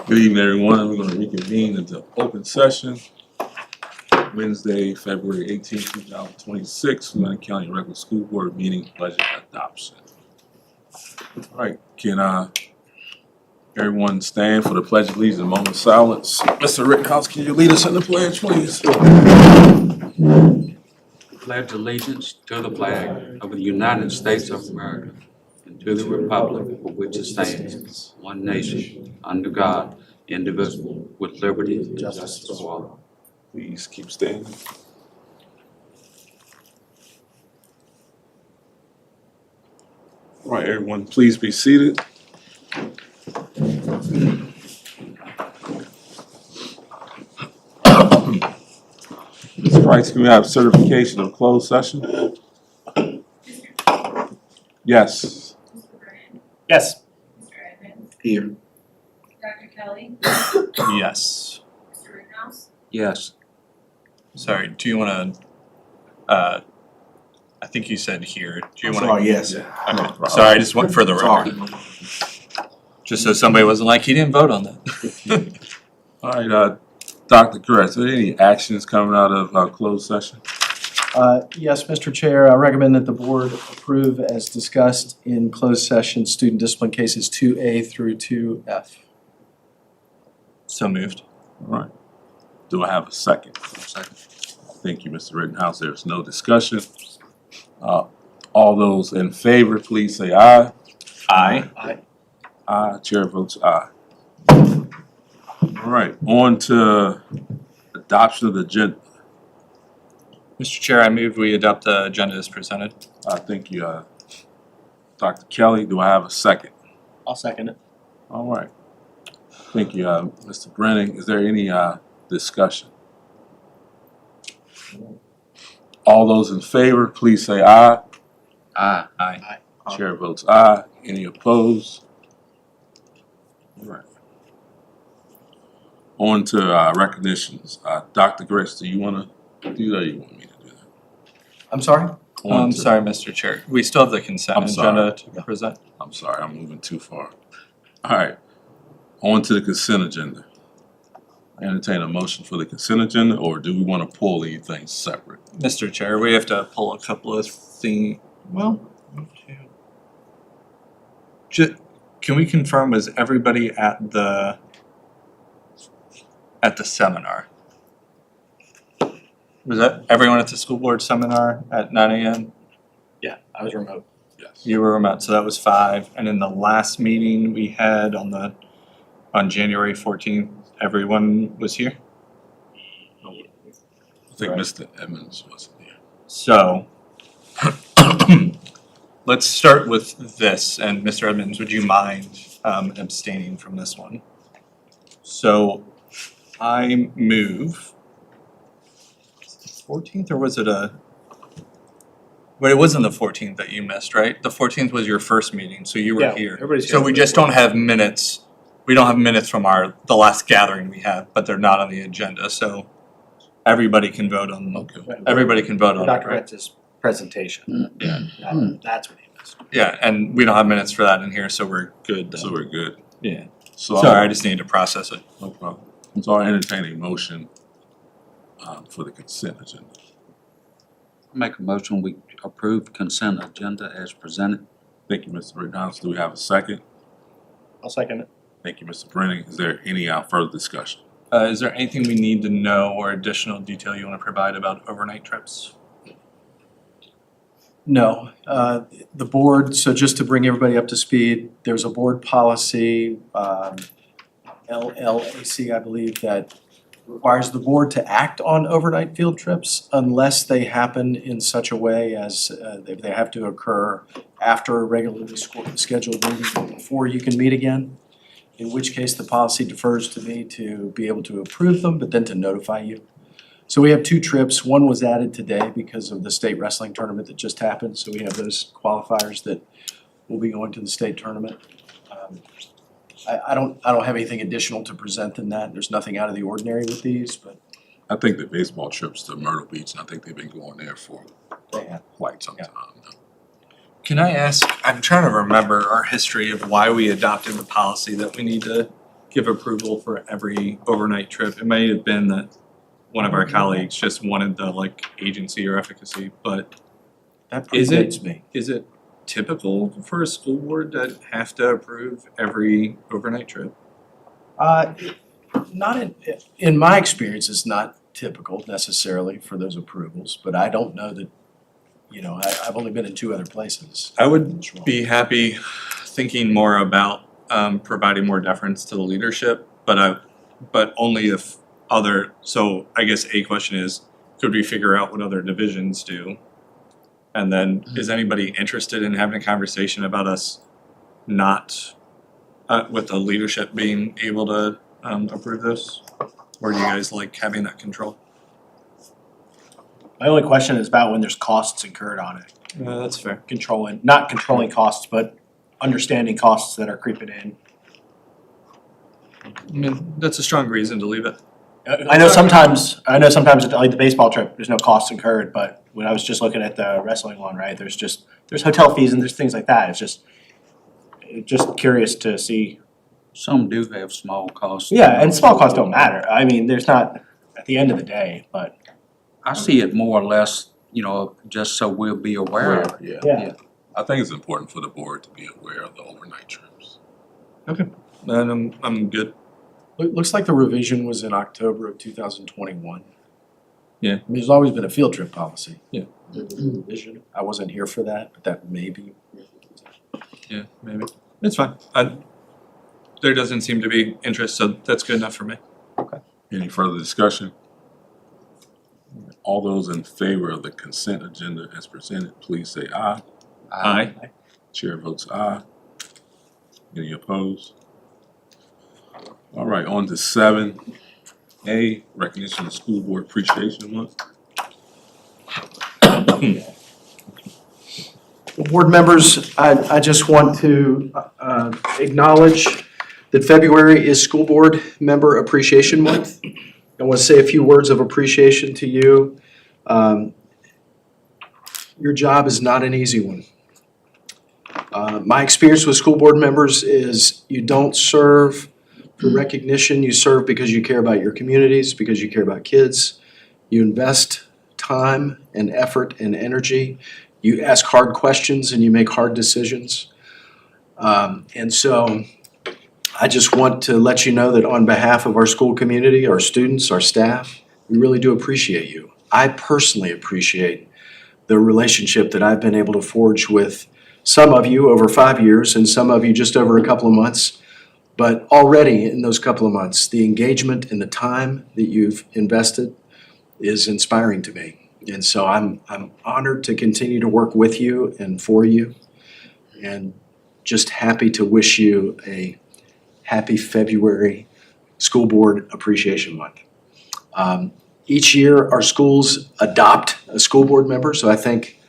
Good evening, everyone. We're going to reconvene into open session. Wednesday, February 18th, 2026, Fluvanna County Regular School Board meeting budget adoption. All right, can everyone stand for the Pledge of Allegiance, a moment of silence? Mr. Rittenhouse, can you lead us in the pledge, please? Pledge allegiance to the flag of the United States of America and to the republic for which it stands, one nation, under God, indivisible, with liberty and justice for all. Please keep standing. All right, everyone, please be seated. Ms. Price, can we have certification of closed session? Yes. Mr. Brennan? Yes. Mr. Edmonds? Here. Dr. Kelly? Yes. Mr. Rittenhouse? Yes. Sorry, do you want to, I think you said here. Do you want to? Sorry, yes. Okay. Sorry, I just went for the record. Just so somebody wasn't like, he didn't vote on that. All right, Dr. Correct, are there any actions coming out of closed session? Yes, Mr. Chair, I recommend that the board approve as discussed in closed session student discipline cases 2A through 2F. So moved. All right. Do I have a second? Second. Thank you, Mr. Rittenhouse. There's no discussion. All those in favor, please say aye. Aye. Aye. Chair votes aye. All right, on to adoption of the agenda. Mr. Chair, I move we adopt the agenda as presented. Thank you, Dr. Kelly. Do I have a second? I'll second it. All right. Thank you, Mr. Brennan. Is there any discussion? All those in favor, please say aye. Aye. Aye. Chair votes aye. Any opposed? All right. On to recognitions. Dr. Grace, do you want to do that or you want me to do that? I'm sorry? On to- Sorry, Mr. Chair. We still have the consent I'm sorry. agenda to present. I'm sorry, I'm moving too far. All right, on to the consent agenda. I entertain a motion for the consent agenda, or do we want to pull these things separate? Mr. Chair, we have to pull a couple of things. Well, can we confirm, was everybody at the seminar? Was that everyone at the school board seminar at 9 a.m.? Yeah, I was remote. Yes. You were remote, so that was 5. And in the last meeting we had on January 14th, everyone was here? I think Mr. Edmonds wasn't here. So, let's start with this, and Mr. Edmonds, would you mind abstaining from this one? So, I move, 14th, or was it but it wasn't the 14th that you missed, right? The 14th was your first meeting, so you were Yeah, here. everybody's So here. we just don't have minutes, we don't have minutes from the last gathering we had, but they're not on the agenda, so everybody can vote on, Okay. everybody can vote on it, Dr. right? Retz's presentation. Yeah. That's what he missed. Yeah, and we don't have minutes for that in here, so we're good then. So we're good. Yeah. So Sorry, I just need to process it. No problem. So I entertain a motion for the consent agenda. Make a motion, we approve consent agenda as presented. Thank you, Mr. Rittenhouse. Do we have a second? I'll second it. Thank you, Mr. Brennan. Is there any further discussion? Is there anything we need to know or additional detail you want to provide about overnight trips? No, the board, so just to bring everybody up to speed, there's a board policy, LLAC, I believe, that requires the board to act on overnight field trips unless they happen in such a way as they have to occur after a regularly scheduled meeting before you can meet again. In which case, the policy defers to me to be able to approve them, but then to notify you. So we have 2 trips. One was added today because of the state wrestling tournament that just happened. So we have those qualifiers that will be going to the state tournament. I don't have anything additional to present than that. There's nothing out of the ordinary with these, but I think the baseball trips to Myrtle Beach, and I think they've been going there for they have. quite some time now. Can I ask, I'm trying to remember our history of why we adopted the policy that we need to give approval for every overnight trip. It might have been that one of our colleagues just wanted the like agency or efficacy, but That Is it- predates me. is it typical for a school board to have to approve every overnight trip? Not in my experience, it's not typical necessarily for those approvals, but I don't know that, I've only been in 2 other places. I would be happy thinking more about providing more deference to the leadership, but only if so I guess a question is, could we figure out what other divisions do? And then, is anybody interested in having a conversation about us not, with the leadership being able to approve this? Or do you guys like having that control? My only question is about when there's costs incurred on it. That's fair. Not controlling costs, but understanding costs that are creeping in. I mean, that's a strong reason to leave it. I know sometimes like the baseball trip, there's no costs incurred, but when I was just looking at the wrestling one, right, there's hotel fees and there's things like that. It's just curious to see. Some do have small costs. Yeah, and small costs don't matter. I mean, there's not, at the end of the day, but I see it more or less, just so we'll be aware of it. Yeah. yeah. I think it's important for the board to be aware of the overnight trips. Then I'm good. Looks like the revision was in October of 2021. Yeah. I mean, there's always been a field trip policy. Yeah. The revision, I wasn't here for that, but that may be. Yeah, maybe. It's fine. There doesn't seem to be interest, so that's good enough for me. Any further discussion? All those in favor of the consent agenda as presented, please say aye. Aye. Chair votes aye. Any opposed? All right, on to 7A, recognition of School Board Appreciation Month. Board members, I just want to acknowledge that February is School Board Member Appreciation Month. I want to say a few words of appreciation to you. Your job is not an easy one. My experience with school board members is you don't serve for recognition, you serve because you care about your communities, because you care about kids. You invest time and effort and energy. You ask hard questions and you make hard decisions. And so I just want to let you know that on behalf of our school community, our students, our staff, we really do appreciate you. I personally appreciate the relationship that I've been able to forge with some of you over 5 years and some of you just over a couple of months. But already in those couple of months, the engagement and the time that you've invested is inspiring to me. And so I'm honored to continue to work with you and for you, and just happy to wish you a happy February School Board Appreciation Month. Each year, our schools adopt a school board member, so I think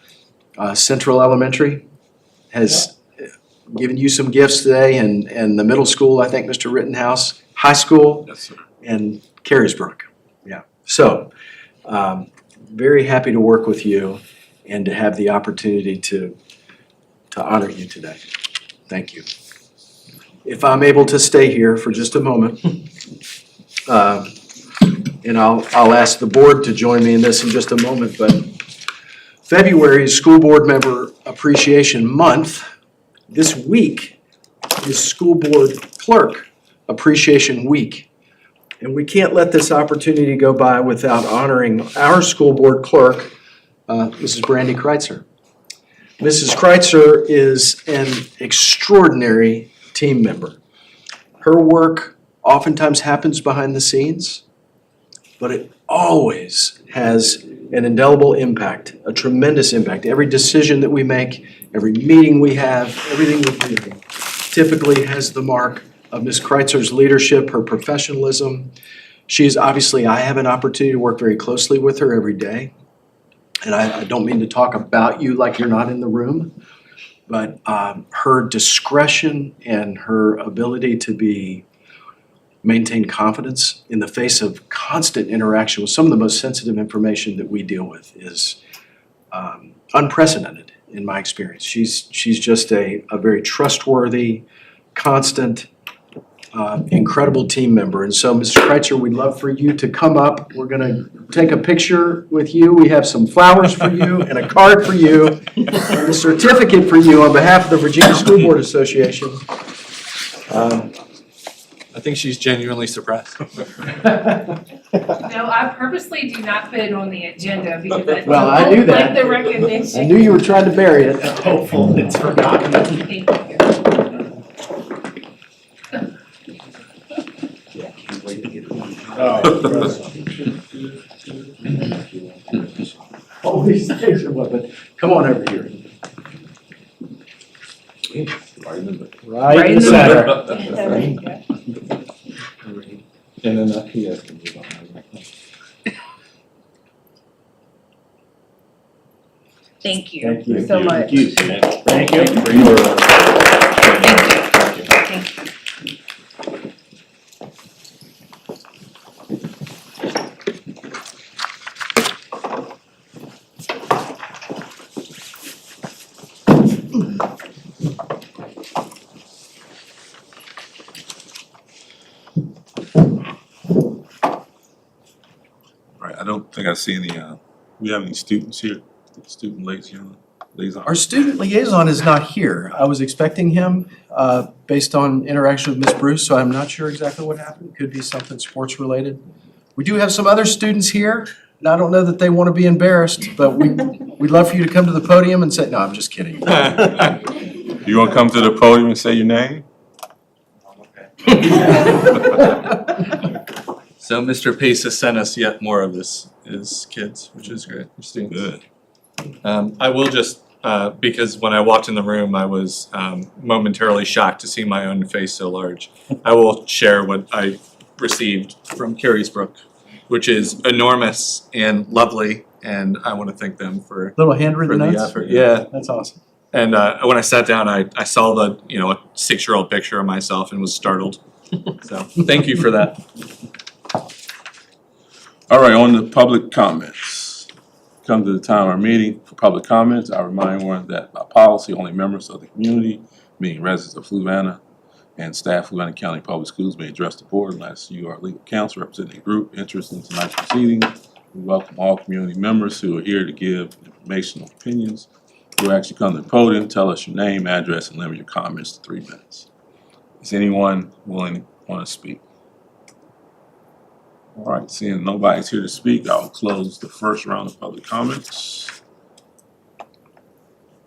Central Elementary has given you some gifts today, and the middle school, I think Mr. Rittenhouse, high school, Yes, sir. and Carysbrook. Yeah. So, very happy to work with you and to have the opportunity to honor you today. Thank you. If I'm able to stay here for just a moment, and I'll ask the board to join me in this in just a moment, but February is School Board Member Appreciation Month. This week is School Board Clerk Appreciation Week. And we can't let this opportunity go by without honoring our school board clerk, Mrs. Brandy Kreitzer. Mrs. Kreitzer is an extraordinary team member. Her work oftentimes happens behind the scenes, but it always has an indelible impact, a tremendous impact. Every decision that we make, every meeting we have, everything we do typically has the mark of Ms. Kreitzer's leadership, her professionalism. I have an opportunity to work very closely with her every day. And I don't mean to talk about you like you're not in the room, but her discretion and her ability to maintain confidence in the face of constant interaction with some of the most sensitive information that we deal with is unprecedented in my experience. She's just a very trustworthy, constant incredible team member. And so, Mr. Kreitzer, we'd love for you to come up. We're gonna take a picture with you. We have some flowers for you and a card for you and a certificate for you on behalf of the Virginia School Board Association. I think she's genuinely surprised. No, I purposely do not put it on the agenda because I Well, I knew don't like that. the recognition. I knew you were trying to bury it. Hopeful it's forgotten. Thank you. All these things are what, but come on over here. Right in the center. There you go. And then he has to move on. Thank you. Thank you. So much. Thank you. Thank you. All right, I don't think I see any, we have any students here, student liaison. Our student liaison is not here. I was expecting him, based on interaction with Ms. Bruce, so I'm not sure exactly what happened. Could be something sports related. We do have some other students here, and I don't know that they want to be embarrassed, but we'd love for you to come to the podium and say, no, I'm just kidding. You wanna come to the podium and say your name? So Mr. Pace has sent us yet more of his kids, which is great. Your students. Good. I will just, because when I walked in the room, I was momentarily shocked to see my own face so large. I will share what I received from Carriesbrook, which is enormous and lovely, and I want to thank them for Little handwritten the notes? effort. Yeah, That's awesome. and when I sat down, I saw a 6-year-old picture of myself and was startled. So thank you for that. All right, on to public comments. Come to the time of our meeting for public comments. I remind one that by policy, only members of the community, meaning residents of Fluvanna and staff of Fluvanna County Public Schools may address the board unless you are legal counsel representing a group interested in tonight's proceedings. We welcome all community members who are here to give informational opinions. You'll actually come to the podium, tell us your name, address, and limit your comments to 3 minutes. Is anyone willing, want to speak? All right, seeing nobody's here to speak, I'll close the first round of public comments.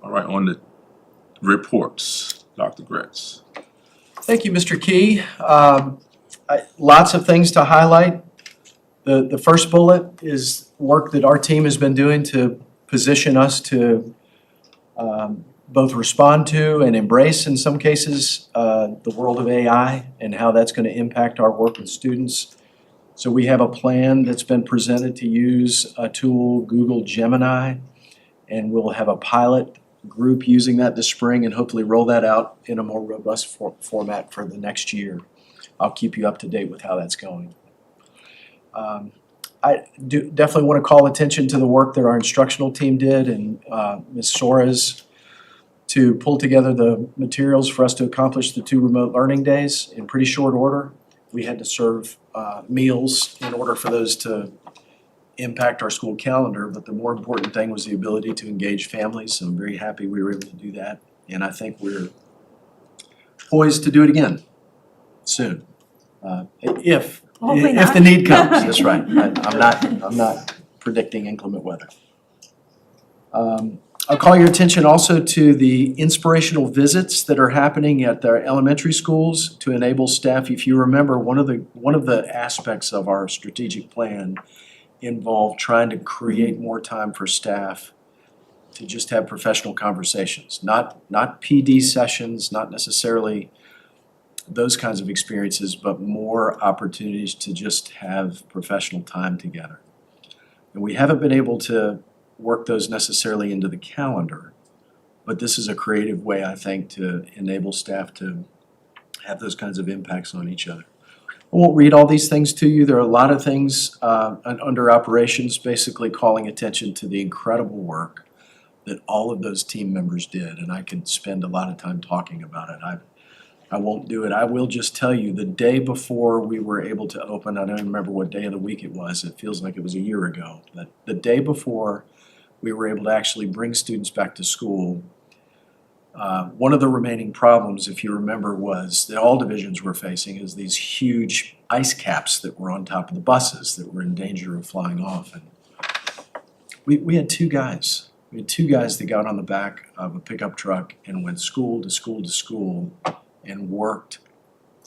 All right, on the reports, Dr. Gretz. Thank you, Mr. Key. Lots of things to highlight. The first bullet is work that our team has been doing to position us to both respond to and embrace, in some cases, the world of AI and how that's going to impact our work with students. So we have a plan that's been presented to use a tool, Google Gemini, and we'll have a pilot group using that this spring and hopefully roll that out in a more robust format for the next year. I'll keep you up to date with how that's going. I do definitely want to call attention to the work that our instructional team did and Ms. Soares to pull together the materials for us to accomplish the 2 remote learning days in pretty short order. We had to serve meals in order for those to impact our school calendar, but the more important thing was the ability to engage families, so I'm very happy we were able to do that. And I think we're poised to do it again soon, if the need comes, that's right. I'm not predicting inclement weather. I'll call your attention also to the inspirational visits that are happening at our elementary schools to enable staff. If you remember, one of the aspects of our strategic plan involved trying to create more time for staff to just have professional conversations, not PD sessions, not necessarily those kinds of experiences, but more opportunities to just have professional time together. And we haven't been able to work those necessarily into the calendar, but this is a creative way, I think, to enable staff to have those kinds of impacts on each other. I won't read all these things to you. There are a lot of things under operations, basically calling attention to the incredible work that all of those team members did, and I could spend a lot of time talking about it. I won't do it. I will just tell you, the day before we were able to open, I don't even remember what day of the week it was, it feels like it was a year ago. But the day before we were able to actually bring students back to school, one of the remaining problems, if you remember, was that all divisions were facing is these huge ice caps that were on top of the buses that were in danger of flying off. And we had two guys. We had two guys that got on the back of a pickup truck and went school to school to school and worked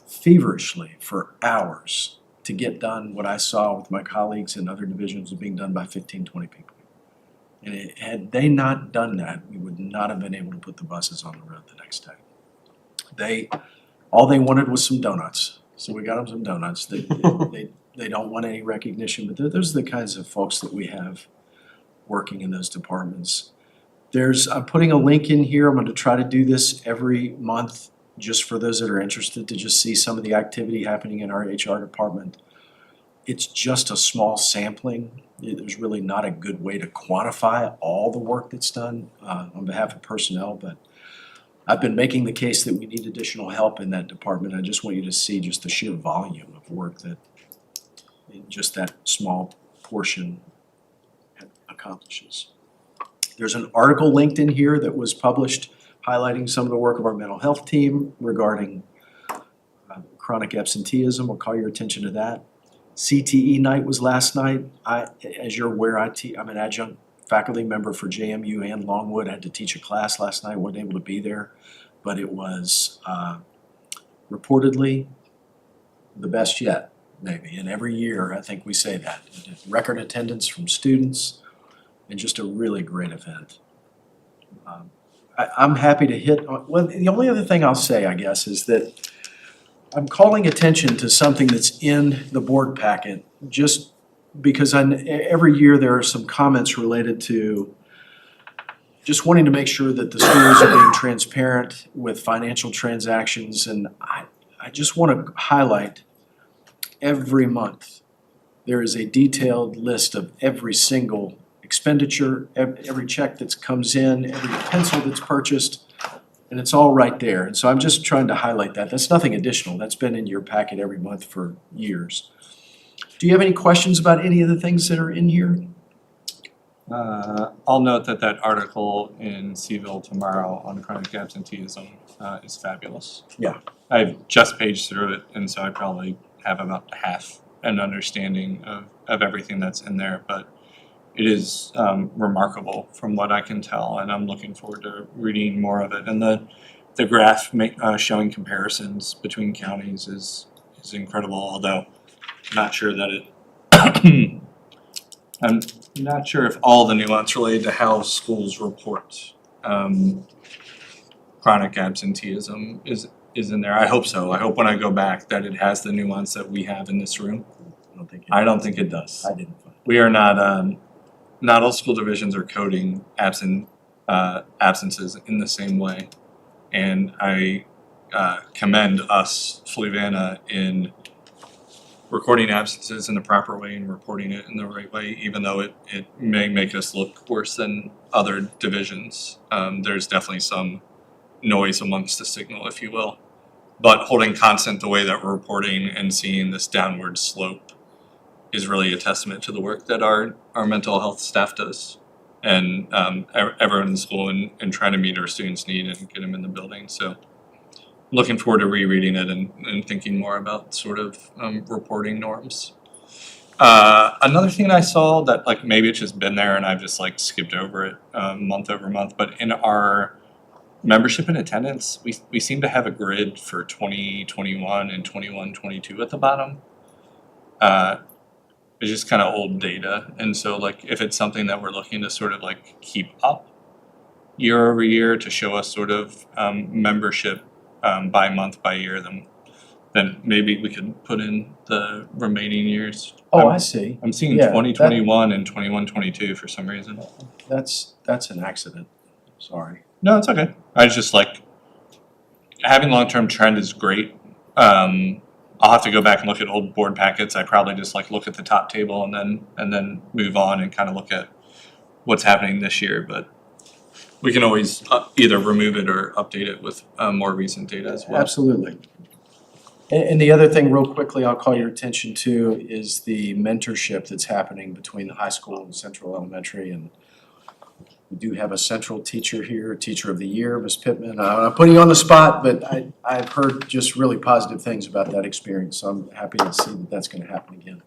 feverishly for hours to get done what I saw with my colleagues in other divisions being done by 15, 20 people. And had they not done that, we would not have been able to put the buses on the road the next day. All they wanted was some donuts, so we got them some donuts. They don't want any recognition, but those are the kinds of folks that we have working in those departments. I'm putting a link in here. I'm going to try to do this every month just for those that are interested to just see some of the activity happening in our HR department. It's just a small sampling. There's really not a good way to quantify all the work that's done on behalf of personnel, but I've been making the case that we need additional help in that department. I just want you to see just the sheer volume of work that just that small portion accomplishes. There's an article linked in here that was published highlighting some of the work of our mental health team regarding chronic absenteeism. We'll call your attention to that. CTE night was last night. As you're aware, I'm an adjunct faculty member for JMU and Longwood. I had to teach a class last night, wasn't able to be there, but it was reportedly the best yet, maybe. And every year, I think we say that. Record attendance from students and just a really great event. I'm happy to hit on, well, the only other thing I'll say, I guess, is that I'm calling attention to something that's in the board packet, just because every year there are some comments related to just wanting to make sure that the schools are being transparent with financial transactions. And I just want to highlight every month there is a detailed list of every single expenditure, every check that comes in, every pencil that's purchased, and it's all right there. And so I'm just trying to highlight that. That's nothing additional. That's been in your packet every month for years. Do you have any questions about any of the things that are in here? I'll note that article in Seville tomorrow on chronic absenteeism is fabulous. Yeah. I've just paged through it, and so I probably have about half an understanding of everything that's in there, but it is remarkable from what I can tell, and I'm looking forward to reading more of it. And the graph showing comparisons between counties is incredible, although I'm not sure that it I'm not sure if all the nuance related to how schools report chronic absenteeism is in there. I hope so. I hope when I go back that it has the nuance that we have in this room. I don't think it does. I didn't. We are not all school divisions are coding absences in the same way. And I commend us, Fluvanna, in recording absences in the proper way and reporting it in the right way, even though it may make us look worse than other divisions. There's definitely some noise amongst the signal, if you will. But holding constant the way that we're reporting and seeing this downward slope is really a testament to the work that our mental health staff does. And everyone in the school and trying to meet our students' need and get them in the building. So looking forward to rereading it and thinking more about sort of reporting norms. Another thing I saw that like maybe it's just been there and I've just like skipped over it month over month, but in our membership and attendance, we seem to have a grid for 2021 and 21-22 at the bottom. It's just kind of old data, and so like if it's something that we're looking to sort of like keep up year over year to show us sort of membership by month by year, then maybe we could put in the remaining years. Oh, I see. I'm seeing Yeah, 2021 and 21-22 for some reason. That's an accident. Sorry. No, it's okay. I was just like, having long-term trend is great. I'll have to go back and look at old board packets. I probably just like look at the top table and then move on and kind of look at what's happening this year. But We can always either remove it or update it with more recent data as well. Absolutely. And the other thing, real quickly, I'll call your attention to is the mentorship that's happening between the high school and Central Elementary. And we do have a central teacher here, Teacher of the Year, Ms. Pittman. I'm not putting you on the spot, but I've heard just really positive things about that experience. So I'm happy to see that that's going to happen again.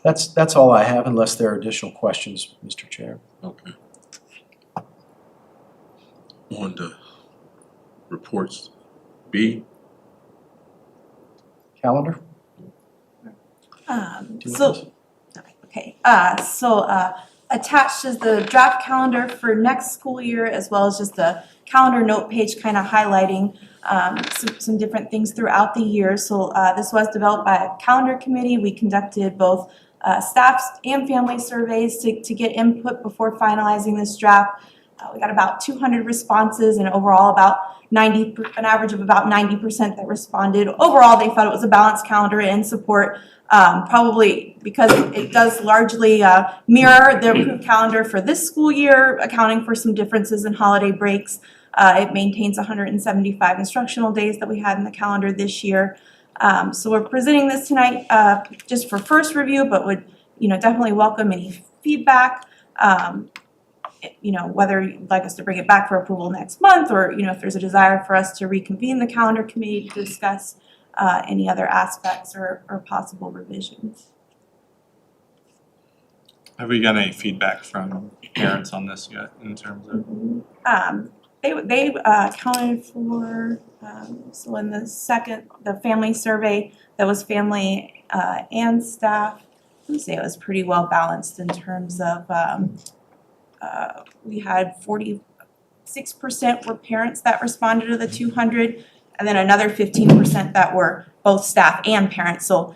That's all I have unless there are additional questions, Mr. Chair. Okay. On the reports, B, Calendar? Do you want this? Okay, attached is the draft calendar for next school year, as well as just the calendar note page kind of highlighting some different things throughout the year. So this was developed by a calendar committee. We conducted both staff and family surveys to get input before finalizing this draft. We got about 200 responses, and overall about an average of about 90% that responded. Overall, they thought it was a balanced calendar and support, probably because it does largely mirror the approved calendar for this school year, accounting for some differences in holiday breaks. It maintains 175 instructional days that we had in the calendar this year. So we're presenting this tonight just for first review, but would definitely welcome any feedback. Whether you'd like us to bring it back for approval next month, or if there's a desire for us to reconvene the calendar committee to discuss any other aspects or possible revisions. Have we got any feedback from parents on this yet in terms of? They accounted for, so in the family survey, that was family and staff. I would say it was pretty well balanced in terms of, we had 46% were parents that responded to the 200, and then another 15% that were both staff and parents. So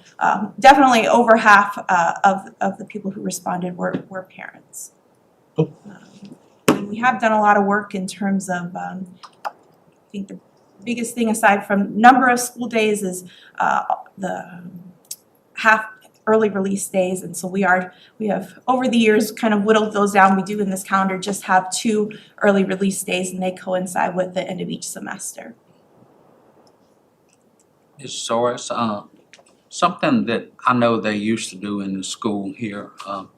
definitely over half of the people who responded were parents. And we have done a lot of work in terms of, I think the biggest thing aside from number of school days is the half early release days. And so we have over the years kind of whittled those down. We do in this calendar just have 2 early release days, and they coincide with the end of each semester. Ms. Soros, something that I know they used to do in the school here, how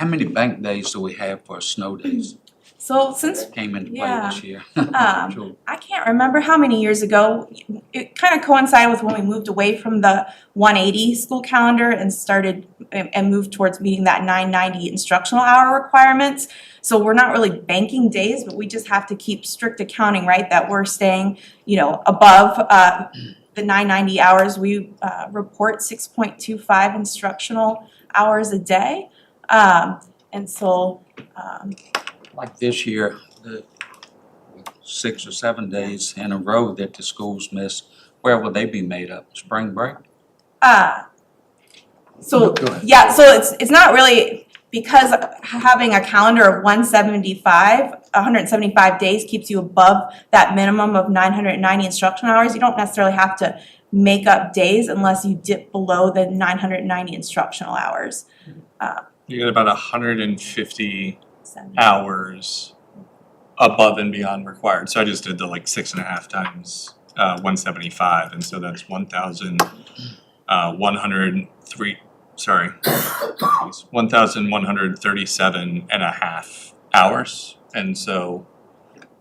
many bank days do we have for snow days? So since Came into play Yeah. this year. Sure. I can't remember how many years ago, it kind of coincided with when we moved away from the 180 school calendar and started and moved towards meeting that 990 instructional hour requirements. So we're not really banking days, but we just have to keep strict accounting, right? That we're staying, above the 990 hours. We report 6.25 instructional hours a day. And so, Like this year, the 6 or 7 days in a row that the schools miss, where will they be made up? Spring break? So Go ahead. yeah, so it's not really, because having a calendar of 175 days keeps you above that minimum of 990 instructional hours. You don't necessarily have to make up days unless you dip below the 990 instructional hours. You get about 150 So- hours above and beyond required. So I just did the 6.5 times 175, and so that's 1,103. Sorry, 1,137 and a half hours. And so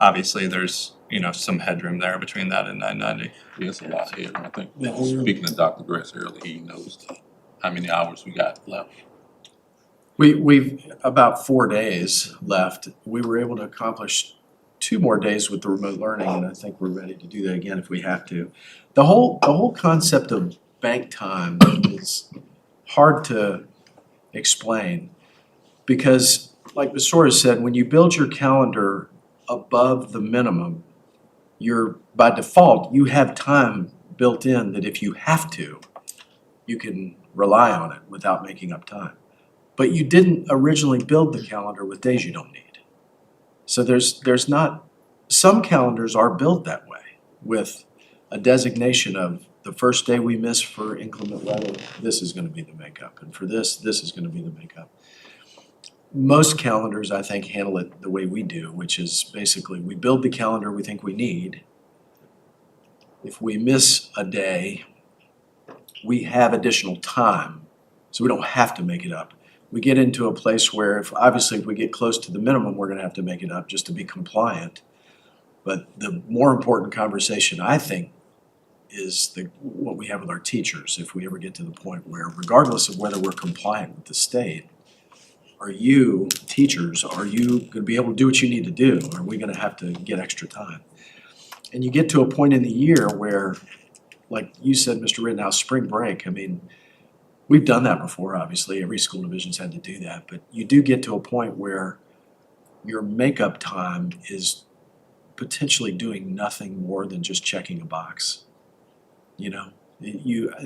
obviously there's some headroom there between that and 990. yes, a lot here, I think, speaking to Dr. Gress earlier, he knows how many hours we got left. We've about 4 days left. We were able to accomplish 2 more days with the remote learning, and I think we're ready to do that again if we have to. The whole concept of bank time is hard to explain because, like Ms. Soros said, when you build your calendar above the minimum, by default, you have time built in that if you have to, you can rely on it without making up time. But you didn't originally build the calendar with days you don't need. So there's not, some calendars are built that way with a designation of the first day we miss for inclement weather, this is gonna be the makeup, and for this is gonna be the makeup. Most calendars, I think, handle it the way we do, which is basically we build the calendar we think we need. If we miss a day, we have additional time, so we don't have to make it up. We get into a place where obviously if we get close to the minimum, we're gonna have to make it up just to be compliant. But the more important conversation, I think, is what we have with our teachers, if we ever get to the point where regardless of whether we're compliant with the state, teachers, are you gonna be able to do what you need to do? Or are we gonna have to get extra time? And you get to a point in the year where, like you said, Mr. Rittenhouse, spring break, I mean, we've done that before, obviously, every school division's had to do that, but you do get to a point where your makeup time is potentially doing nothing more than just checking a box. You know,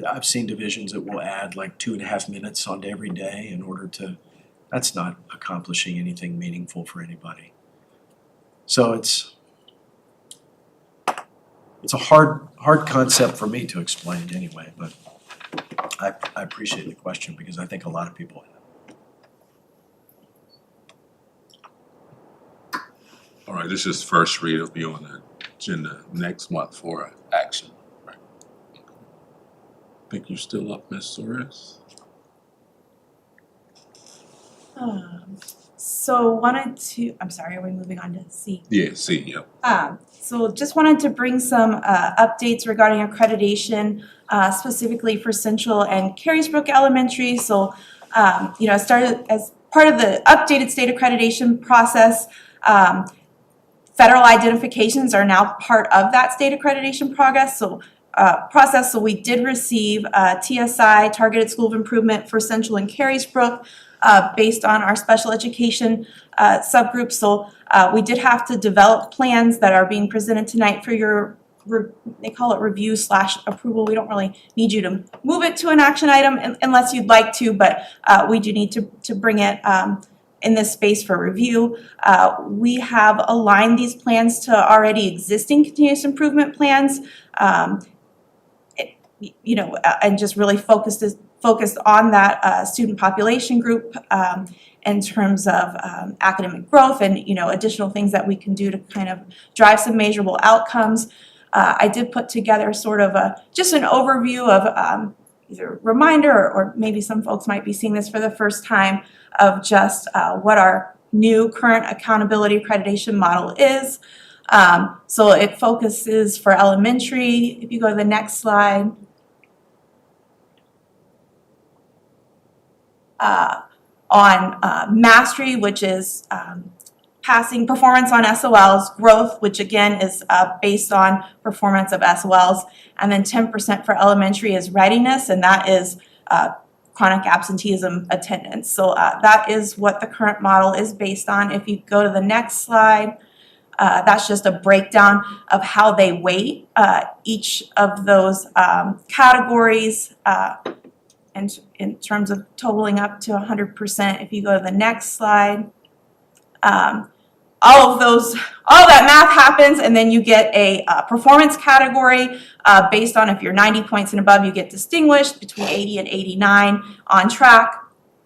I've seen divisions that will add like 2.5 minutes onto every day in order to, that's not accomplishing anything meaningful for anybody. So it's a hard concept for me to explain anyway, but I appreciate the question because I think a lot of people have. All right, this is first read. It'll be on the agenda next month for action. Right. Think you're still up, Ms. Suarez? I'm sorry, are we moving on to C? Yeah, see, yep. So just wanted to bring some updates regarding accreditation, specifically for Central and Carysbrook Elementary. So, started as part of the updated state accreditation process. Federal identifications are now part of that state accreditation process. So we did receive TSI, Targeted School of Improvement, for Central and Carysbrook, based on our special education subgroup. So we did have to develop plans that are being presented tonight for your, they call it review/approval. We don't really need you to move it to an action item unless you'd like to, but we do need to bring it in this space for review. We have aligned these plans to already existing continuous improvement plans, and just really focused on that student population group in terms of academic growth and additional things that we can do to kind of drive some measurable outcomes. I did put together sort of just an overview of either reminder or maybe some folks might be seeing this for the first time of just what our new current accountability accreditation model is. So it focuses for elementary, if you go to the next slide, on mastery, which is passing performance on SOLs, growth, which again is based on performance of SOLs, and then 10% for elementary is readiness, and that is chronic absenteeism attendance. So that is what the current model is based on. If you go to the next slide, that's just a breakdown of how they weight each of those categories and in terms of totaling up to 100%. If you go to the next slide, all that math happens, and then you get a performance category based on if you're 90 points and above, you get distinguished, between 80 and 89, on track,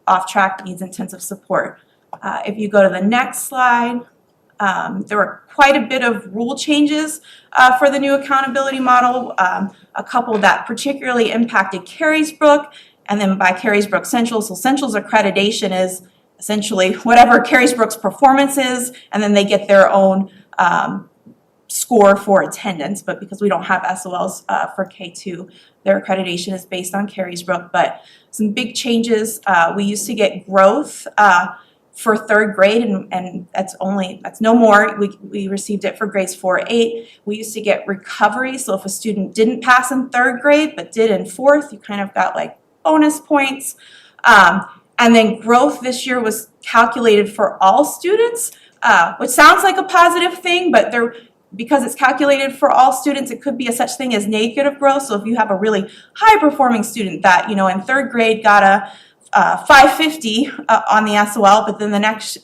off track, needs intensive support. If you go to the next slide, there were quite a bit of rule changes for the new accountability model, a couple that particularly impacted Carysbrook, and then by Carysbrook Central. So Central's accreditation is essentially whatever Carysbrook's performance is, and then they get their own score for attendance. But because we don't have SOLs for K2, their accreditation is based on Carysbrook. But some big changes. We used to get growth for third grade, and that's no more. We received it for grades 4-8. We used to get recovery. So if a student didn't pass in third grade but did in fourth, you kind of got like bonus points. And then growth this year was calculated for all students, which sounds like a positive thing, but because it's calculated for all students, it could be a such thing as negative growth. So if you have a really high performing student that, in third grade got a 550 on the SOL, but then the next,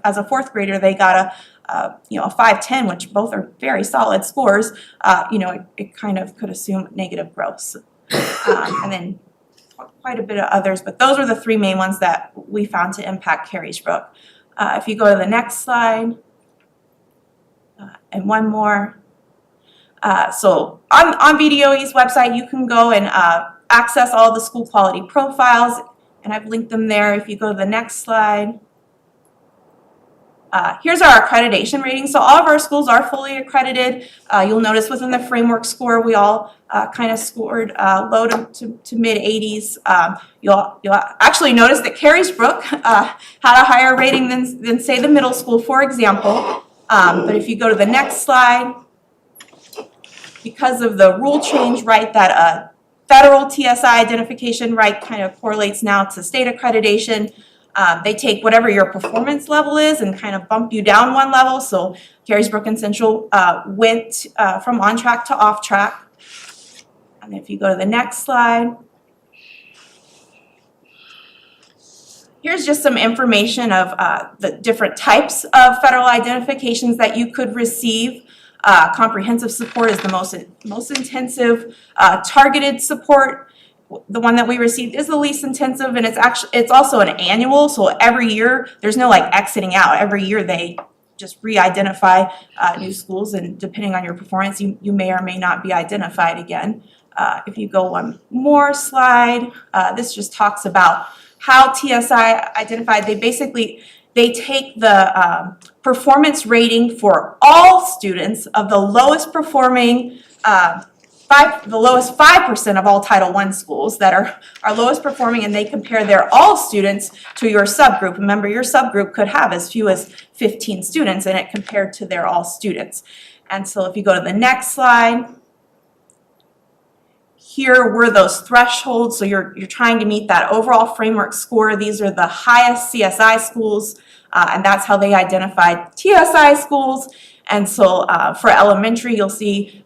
as a fourth grader, they got a 5.10, which both are very solid scores, it kind of could assume negative growth. And then quite a bit of others, but those are the three main ones that we found to impact Carriesbrook. If you go to the next slide, and one more. So on VDOE's website, you can go and access all the school quality profiles, and I've linked them there. If you go to the next slide, here's our accreditation rating. So all of our schools are fully accredited. You'll notice within the framework score, we all kind of scored low to mid 80s. You'll actually notice that Carriesbrook had a higher rating than say the middle school, for example. But if you go to the next slide, because of the rule change, right, that federal TSI identification, right, kind of correlates now to state accreditation. They take whatever your performance level is and kind of bump you down one level. So Carriesbrook and Central went from on track to off track. And if you go to the next slide, here's just some information of the different types of federal identifications that you could receive. Comprehensive support is the most intensive. Targeted support, the one that we received, is the least intensive, and it's also an annual. So every year there's no like exiting out. Every year they just re-identify new schools, and depending on your performance, you may or may not be identified again. If you go one more slide, this just talks about how TSI identified. They take the performance rating for all students of the lowest performing, the lowest 5% of all Title I schools that are lowest performing, and they compare their all students to your subgroup. Remember, your subgroup could have as few as 15 students in it compared to their all students. And so if you go to the next slide, here were those thresholds. So you're trying to meet that overall framework score. These are the highest CSI schools, and that's how they identified TSI schools. And so for elementary, you'll see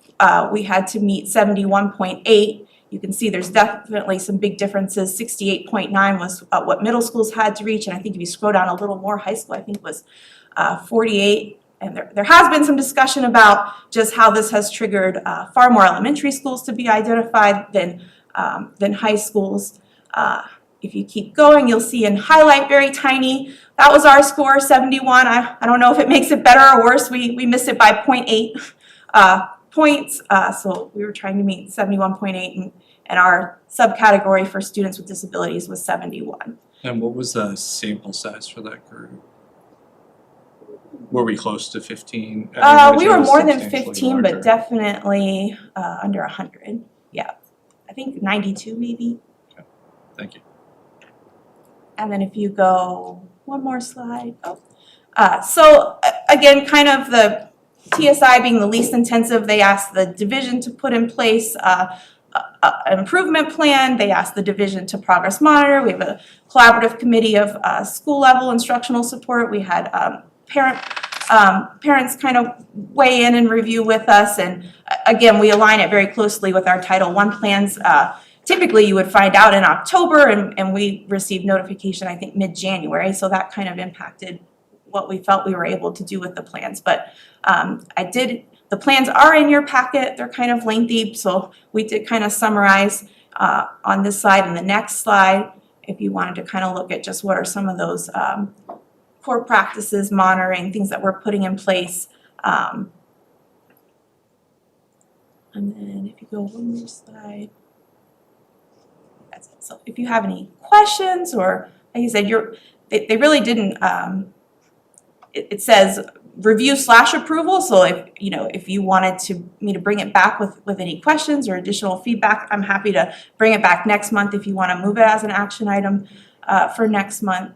we had to meet 71.8. You can see there's definitely some big differences. 68.9 was what middle schools had to reach, and I think if you scroll down a little more, high school I think was 48. And there has been some discussion about just how this has triggered far more elementary schools to be identified than high schools. If you keep going, you'll see in highlight very tiny, that was our score, 71. I don't know if it makes it better or worse. We missed it by 0.8 points. So we were trying to meet 71.8, and our subcategory for students with disabilities was 71. And what was the sample size for that group? Were we close to 15? We were more than 15, but definitely under 100. Yeah, I think 92 maybe. Okay. Thank you. And then if you go one more slide. So again, kind of the TSI being the least intensive, they asked the division to put in place an improvement plan. They asked the division to progress monitor. We have a collaborative committee of school level instructional support. We had parents kind of weigh in and review with us, and again, we align it very closely with our Title I plans. Typically, you would find out in October, and we received notification, I think, mid-January, so that kind of impacted what we felt we were able to do with the plans. But the plans are in your packet. They're kind of lengthy, so we did kind of summarize on this slide and the next slide if you wanted to kind of look at just what are some of those core practices, monitoring, things that we're putting in place. And then if you go one more slide, that's it. So if you have any questions, or like you said, they really didn't, it says review/approval. So if you wanted me to bring it back with any questions or additional feedback, I'm happy to bring it back next month if you want to move it as an action item for next month.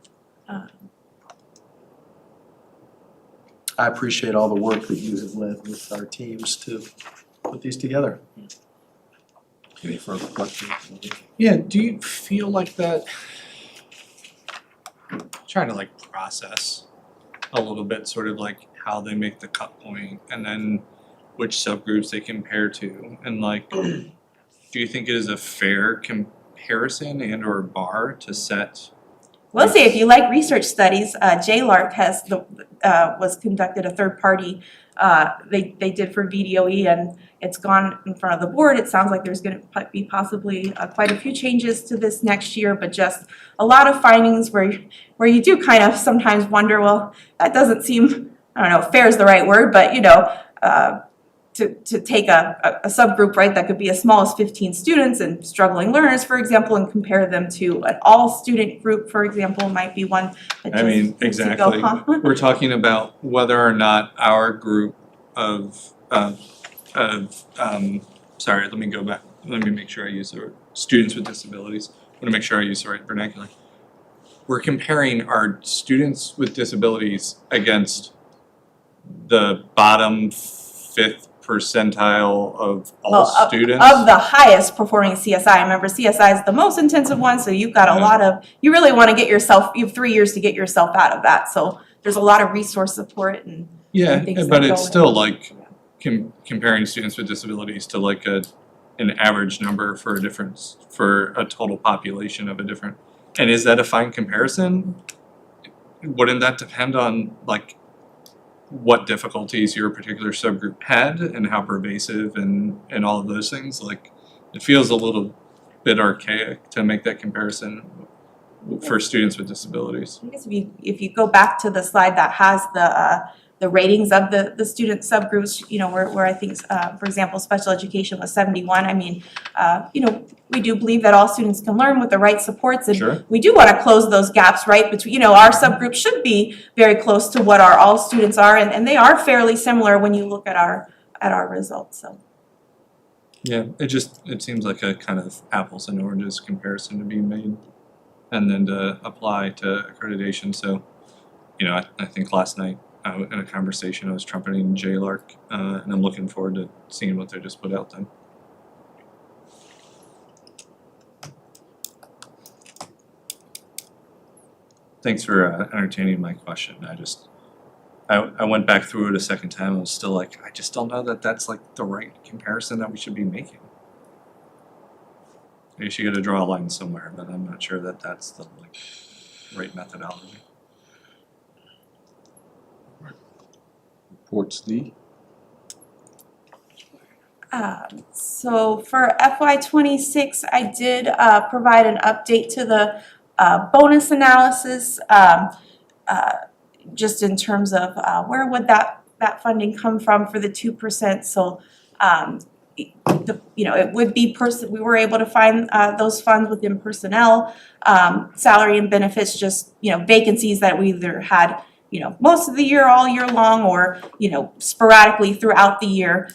I appreciate all the work that you have led with our teams to put these together. Any further questions? Yeah, do you feel like that, trying to like process a little bit, sort of like how they make the cut point and then which subgroups they compare to, and like, do you think it is a fair comparison and or bar to set We'll see, if you like research studies, JLARC has was conducted a third party, they did for VDOE, and it's gone in front of the board. It sounds like there's gonna be possibly quite a few changes to this next year, but just a lot of findings where you do kind of sometimes wonder, well, that doesn't seem, I don't know if fair is the right word, but to take a subgroup, right, that could be as small as 15 students and struggling learners, for example, and compare them to an all-student group, for example, might be one that I just mean, makes you exactly. go, huh? We're talking about whether or not our group of, sorry, let me go back. Let me make sure I use the word, students with disabilities. I want to make sure I use the right vernacular. We're comparing our students with disabilities against the bottom 5th percentile of all Well, students. Of the highest performing CSI, remember CSI is the most intensive one, so you've got a Yeah. lot of, you really wanna get yourself, you have 3 years to get yourself out of that, so there's a lot of resource support and Yeah, things but that it's go still in. like comparing students with disabilities to like an average number for a total population of a different. And is that a fine comparison? Wouldn't that depend on like what difficulties your particular subgroup had and how pervasive and all of those things? Like, it feels a little bit archaic to make that comparison for students with disabilities. I guess if you go back to the slide that has the ratings of the student subgroups, where I think, for example, special education was 71, I mean, we do believe that all students can learn with the right supports, and Sure. we do wanna close those gaps, right, between, our subgroup should be very close to what our all students are, and they are fairly similar when you look at our results, so. Yeah, it seems like a kind of apples and oranges comparison to be made and then to apply to accreditation. So, I think last night in a conversation I was trumpeting JLARC, and I'm looking forward to seeing what they just put out then. Thanks for entertaining my question. I went back through it a second time and was still like, I just don't know that that's like the right comparison that we should be making. I guess you gotta draw a line somewhere, but I'm not sure that that's the right methodology. Reports D. So for FY '26, I did provide an update to the bonus analysis, just in terms of where would that funding come from for the 2%. So it would be we were able to find those funds within personnel, salary and benefits, just vacancies that we either had most of the year, all year long, or sporadically throughout the year.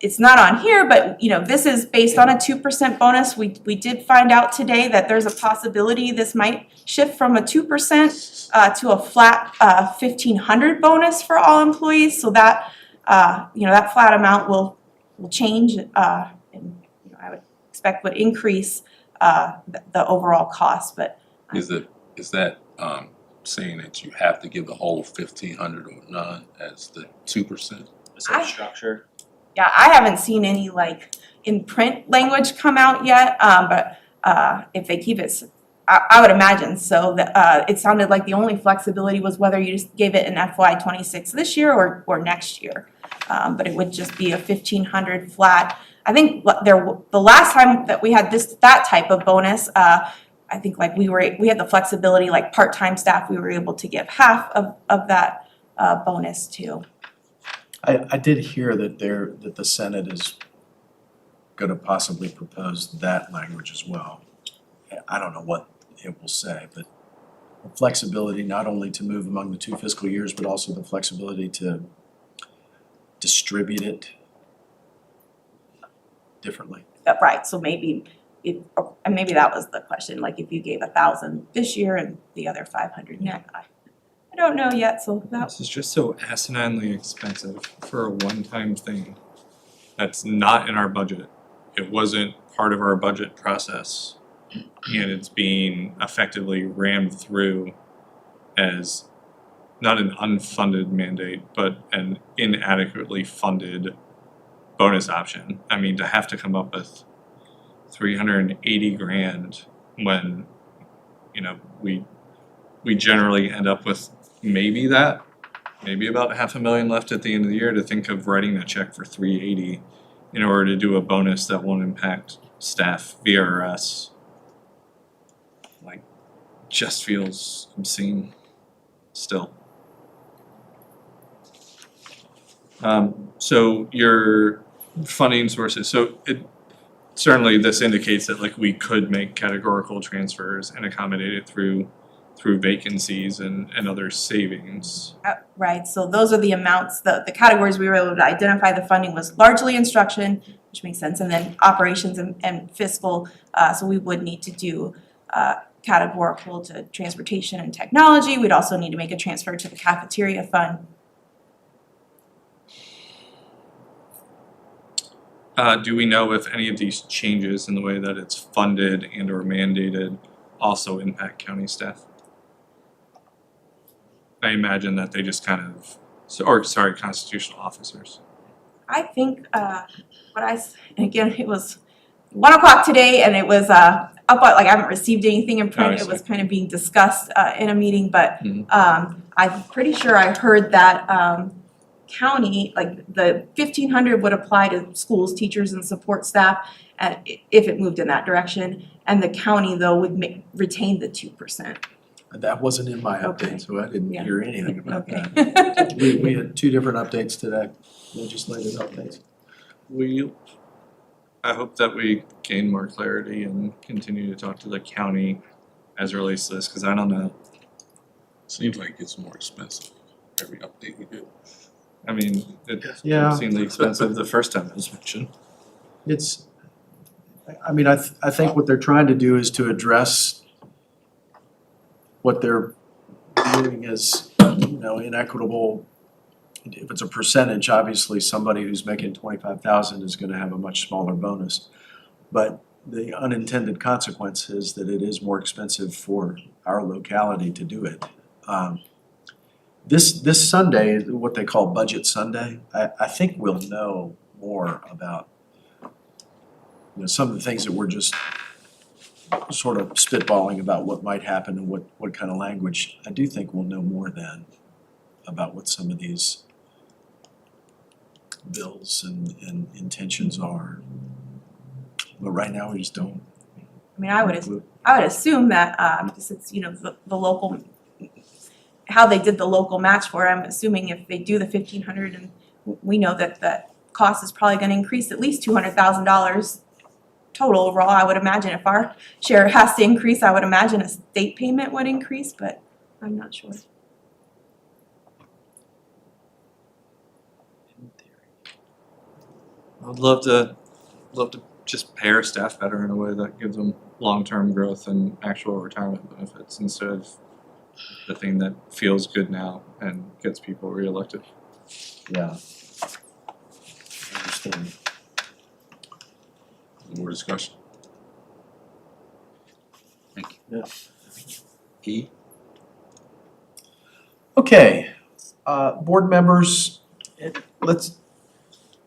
It's not on here, but this is based on a 2% bonus. We did find out today that there's a possibility this might shift from a 2% to a flat $1,500 bonus for all employees. So that that flat amount will change, and I would expect would increase the overall cost. But Is that saying that you have to give the whole 1,500 or none as the 2%? Is that structure? yeah, I haven't seen any in print language come out yet, but if they keep it, I would imagine so. That it sounded like the only flexibility was whether you just gave it in FY '26 this year or next year. But it would just be a 1,500 flat. I think the last time that we had that type of bonus, I think we had the flexibility, like part-time staff, we were able to give half of that bonus too. I did hear that the Senate is gonna possibly propose that language as well. I don't know what it will say, but flexibility not only to move among the 2 fiscal years, but also the flexibility to distribute it differently. Right, so maybe maybe that was the question, like if you gave 1,000 this year and the other 500 next. I don't know yet, so This is just so asininely expensive for a one-time thing that's not in our budget. It wasn't part of our budget process, and it's being effectively rammed through as not an unfunded mandate, but an inadequately funded bonus option. I mean, to have to come up with $380,000 when you know, we generally end up with maybe about $500,000 left at the end of the year to think of writing a check for $380 in order to do a bonus that won't impact staff VRS. Like, just feels obscene still. So your funding sources, so certainly this indicates that like we could make categorical transfers and accommodate it through vacancies and other savings. Right, so those are the amounts, the categories we were able to identify. The funding was largely instruction, which makes sense, and then operations and fiscal, so we would need to do categorical to transportation and technology. We'd also need to make a transfer to the cafeteria fund. Do we know if any of these changes in the way that it's funded and or mandated also impact county staff? I imagine that they just kind of, constitutional officers. I think again, it was 1 o'clock today, and it was up at, like, I haven't received anything in print. I It was see. kind of being discussed in a meeting, but Mhm. I'm pretty sure I heard that county, like the 1,500 would apply to schools, teachers, and support staff, if it moved in that direction, and the county though would retain the 2%. That wasn't in my Okay. update, so I didn't Yeah. hear anything about Okay. that. We had two different updates today, legislative updates. I hope that we gain more clarity and continue to talk to the county as it relates to this, because I don't know. Seems like it gets more expensive every update we do. I mean, it Yeah. seemed expensive the first time it was mentioned. It's, I mean, I think what they're trying to do is to address what they're viewing as, inequitable. If it's a percentage, obviously somebody who's making 25,000 is gonna have a much smaller bonus. But the unintended consequence is that it is more expensive for our locality to do it. This Sunday, what they call Budget Sunday, I think we'll know more about, some of the things that we're just sort of spitballing about what might happen and what kind of language. I do think we'll know more then about what some of these bills and intentions are. But right now, we just don't. I mean, I would assume that because it's the local, how they did the local match for it, I'm assuming if they do the 1,500, and we know that the cost is probably going to increase at least $200,000 total overall. I would imagine if our share has to increase, I would imagine a state payment would increase, but I'm not sure. I'd love to just pay our staff better in a way that gives them long-term growth and actual retirement benefits instead of the thing that feels good now and gets people reelected. Yeah. I understand. More discussion. Thank you. E? Okay, board members,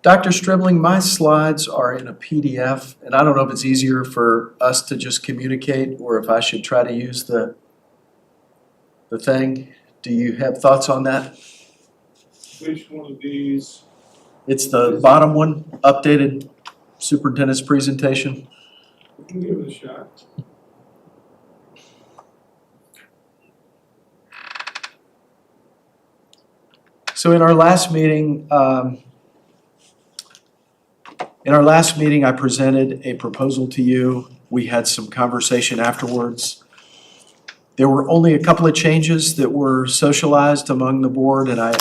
Dr. Stribling, my slides are in a PDF, and I don't know if it's easier for us to just communicate or if I should try to use the thing. Do you have thoughts on that? Which one of these? It's the bottom one, updated superintendent's presentation. We can give it a shot. So in our last meeting, I presented a proposal to you. We had some conversation afterwards. There were only a couple of changes that were socialized among the board, and I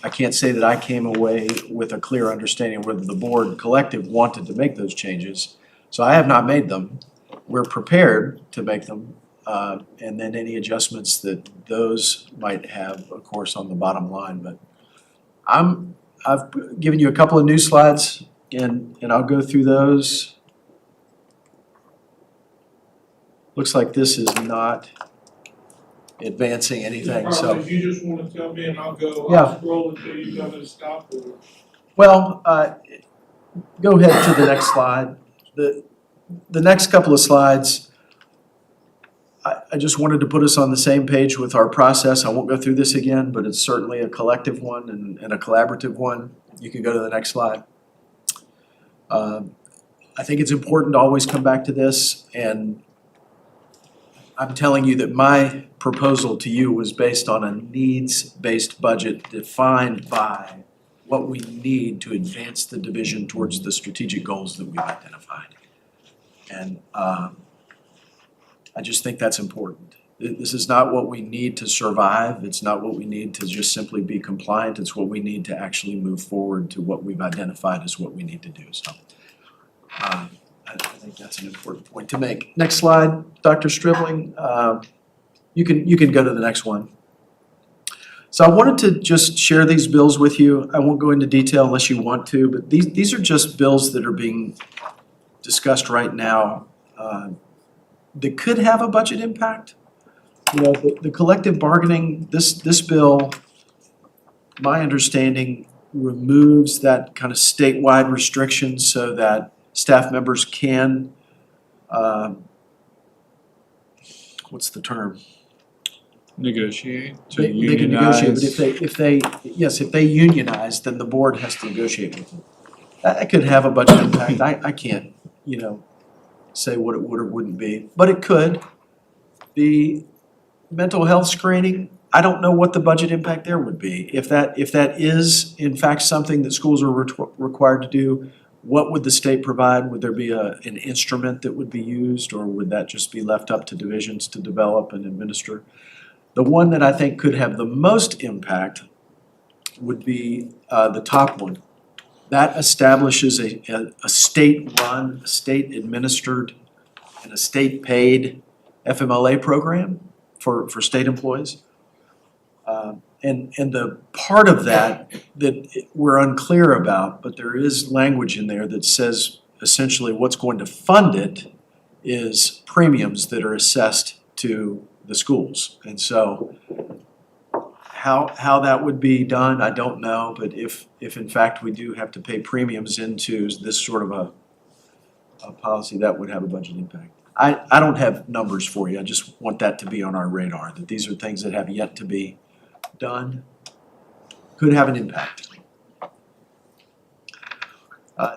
can't say that I came away with a clear understanding whether the board collective wanted to make those changes. So I have not made them. We're prepared to make them, and then any adjustments that those might have, of course, on the bottom line. But I've given you a couple of new slides, and I'll go through those. Looks like this is not advancing anything, so. If you just wanna tell me and I'll go, Yeah. I'll scroll until you tell me to stop or. Well, go ahead to the next slide. The next couple of slides I just wanted to put us on the same page with our process. I won't go through this again, but it's certainly a collective one and a collaborative one. You can go to the next slide. I think it's important to always come back to this, and I'm telling you that my proposal to you was based on a needs-based budget defined by what we need to advance the division towards the strategic goals that we've identified. And I just think that's important. This is not what we need to survive. It's not what we need to just simply be compliant. It's what we need to actually move forward to what we've identified as what we need to do. So I think that's an important point to make. Next slide, Dr. Stribling. You can go to the next one. So I wanted to just share these bills with you. I won't go into detail unless you want to, but these are just bills that are being discussed right now that could have a budget impact. You know, the collective bargaining, this bill, my understanding, removes that kind of statewide restriction so that staff members can, what's the term? Negotiate to They can negotiate, but unionize. if they unionize, then the board has to negotiate with them. That could have a budget impact. I can't, say what it would or wouldn't be, but it could. The mental health screening, I don't know what the budget impact there would be. If that is in fact something that schools are required to do, what would the state provide? Would there be an instrument that would be used, or would that just be left up to divisions to develop and administer? The one that I think could have the most impact would be the top one. That establishes a state-run, state-administered, and a state-paid FMLA program for state employees. And the part of that we're unclear about, but there is language in there that says essentially what's going to fund it is premiums that are assessed to the schools. And so how that would be done, I don't know, but if in fact we do have to pay premiums into this sort of a policy, that would have a budget impact. I don't have numbers for you, I just want that to be on our radar, that these are things that have yet to be done, could have an impact.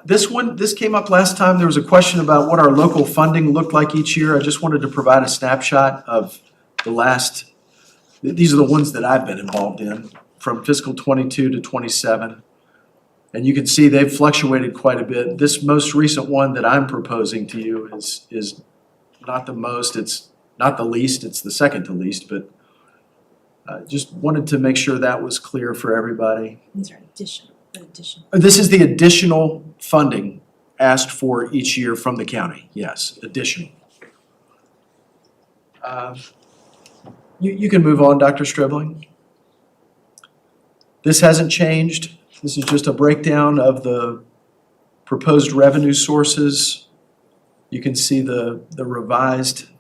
This came up last time. There was a question about what our local funding looked like each year. I just wanted to provide a snapshot of these are the ones that I've been involved in from fiscal 22 to 27. And you can see they've fluctuated quite a bit. This most recent one that I'm proposing to you is not the most, it's not the least, it's the second to least, but just wanted to make sure that was clear for everybody. These are additional. This is the additional funding asked for each year from the county, yes, additional. You can move on, Dr. Stribling. This hasn't changed. This is just a breakdown of the proposed revenue sources. You can see the revised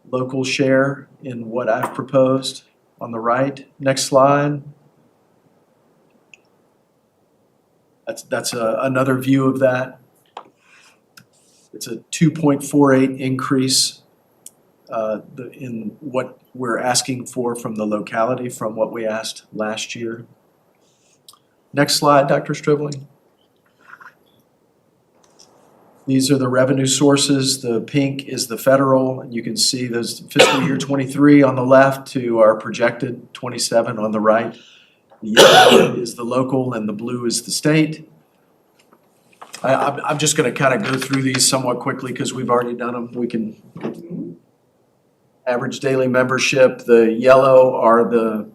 local share in what I've proposed on the right. Next slide. That's another view of that. It's a 2.48 increase in what we're asking for from the locality from what we asked last year. Next slide, Dr. Stribling. These are the revenue sources. The pink is the federal, and you can see those fiscal year 23 on the left to our projected 27 on the right. The yellow is the local and the blue is the state. I'm just going to kind of go through these somewhat quickly because we've already done them. We can average daily membership. The yellow are the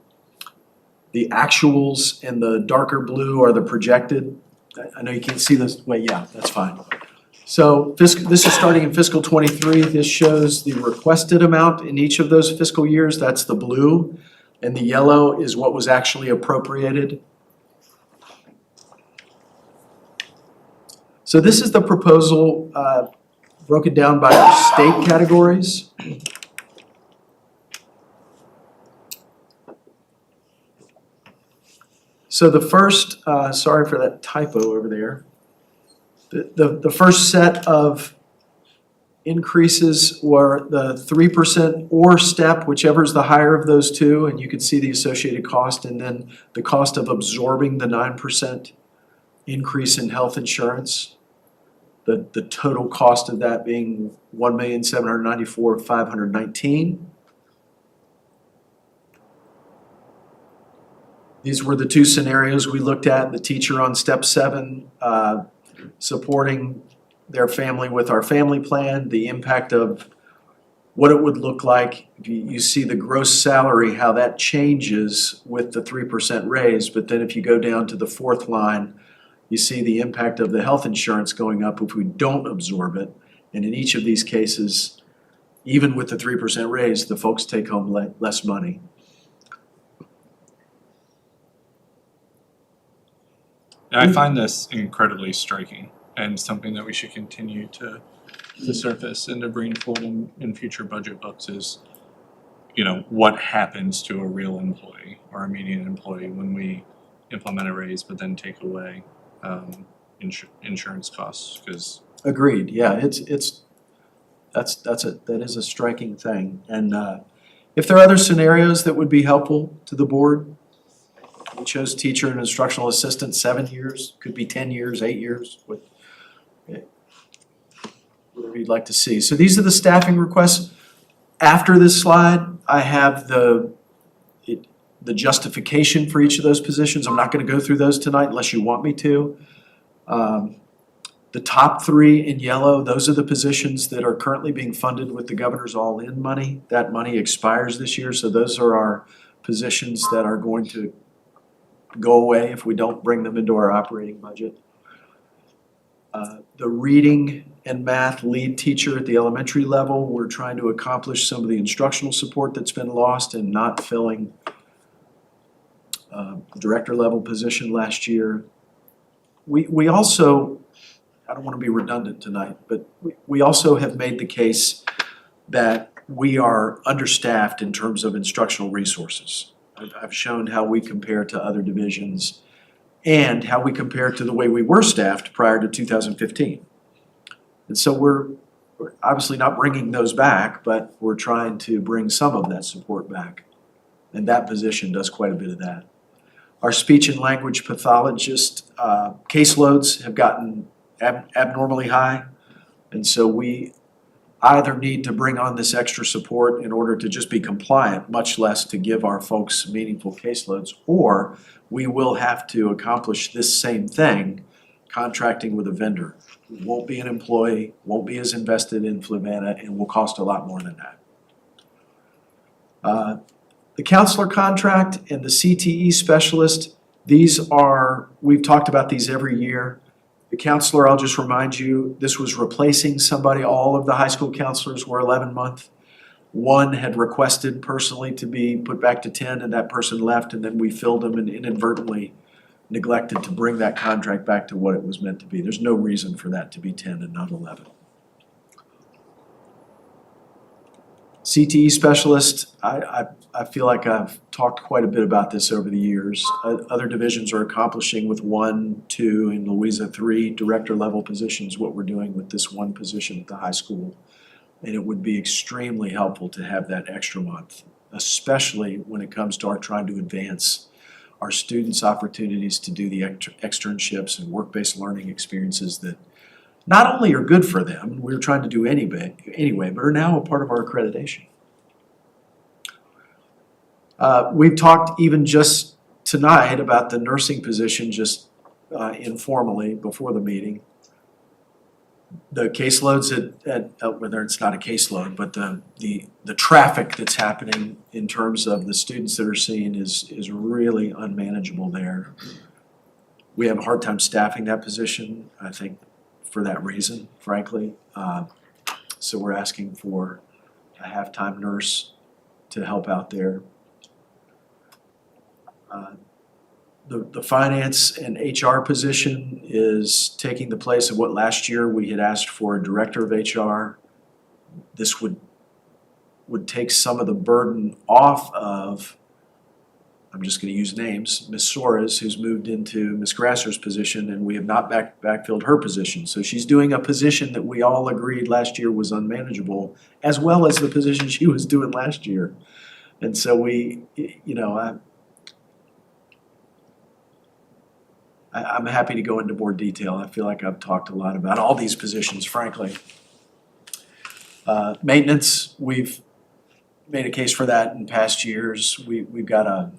actuals, and the darker blue are the projected. I know you can't see this. Wait, yeah, that's fine. So this is starting in fiscal 23. This shows the requested amount in each of those fiscal years. That's the blue. And the yellow is what was actually appropriated. So this is the proposal broken down by our state categories. So the first, sorry for that typo over there. The first set of increases were the 3% or step, whichever is the higher of those two, and you can see the associated cost, and then the cost of absorbing the 9% increase in health insurance. The total cost of that being $1,794,519. These were the two scenarios we looked at, the teacher on step 7, supporting their family with our family plan, the impact of what it would look like. You see the gross salary, how that changes with the 3% raise, but then if you go down to the 4th line, you see the impact of the health insurance going up if we don't absorb it. And in each of these cases, even with the 3% raise, the folks take home less money. I find this incredibly striking and something that we should continue to surface and to bring forward in future budget books is, you know, what happens to a real employee or a median employee when we implement a raise but then take away insurance costs, because Agreed, yeah, that is a striking thing. And if there are other scenarios that would be helpful to the board, we chose teacher and instructional assistant 7 years, could be 10 years, 8 years, whatever you'd like to see. So these are the staffing requests. After this slide, I have the justification for each of those positions. I'm not gonna go through those tonight unless you want me to. The top 3 in yellow, those are the positions that are currently being funded with the governor's all-in money. That money expires this year, so those are our positions that are going to go away if we don't bring them into our operating budget. The reading and math lead teacher at the elementary level, we're trying to accomplish some of the instructional support that's been lost and not filling director level position last year. We also, I don't want to be redundant tonight, but we also have made the case that we are understaffed in terms of instructional resources. I've shown how we compare to other divisions and how we compare to the way we were staffed prior to 2015. And so we're obviously not bringing those back, but we're trying to bring some of that support back. And that position does quite a bit of that. Our speech and language pathologist caseloads have gotten abnormally high. And so we either need to bring on this extra support in order to just be compliant, much less to give our folks meaningful caseloads, or we will have to accomplish this same thing contracting with a vendor who won't be an employee, won't be as invested in Fluvanna, and will cost a lot more than that. The counselor contract and the CTE specialist, we've talked about these every year. The counselor, I'll just remind you, this was replacing somebody. All of the high school counselors were 11-month. One had requested personally to be put back to 10, and that person left, and then we filled them and inadvertently neglected to bring that contract back to what it was meant to be. There's no reason for that to be 10 and not 11. CTE specialist, I feel like I've talked quite a bit about this over the years. Other divisions are accomplishing with 1, 2, and Louisa 3 director level positions what we're doing with this one position at the high school. And it would be extremely helpful to have that extra month, especially when it comes to our trying to advance our students' opportunities to do the externships and work-based learning experiences that not only are good for them, we're trying to do anyway, but are now a part of our accreditation. We've talked even just tonight about the nursing position, just informally before the meeting. The caseloads at whether it's not a caseload, but the traffic that's happening in terms of the students that are seen is really unmanageable there. We have a hard time staffing that position, I think, for that reason, frankly. So we're asking for a half-time nurse to help out there. The finance and HR position is taking the place of what last year we had asked for a director of HR. This would take some of the burden off of I'm just gonna use names, Ms. Soares, who's moved into Ms. Grasser's position, and we have not backfilled her position. So she's doing a position that we all agreed last year was unmanageable, as well as the position she was doing last year. And so I'm happy to go into more detail. I feel like I've talked a lot about all these positions, frankly. Maintenance, we've made a case for that in past years. We've got a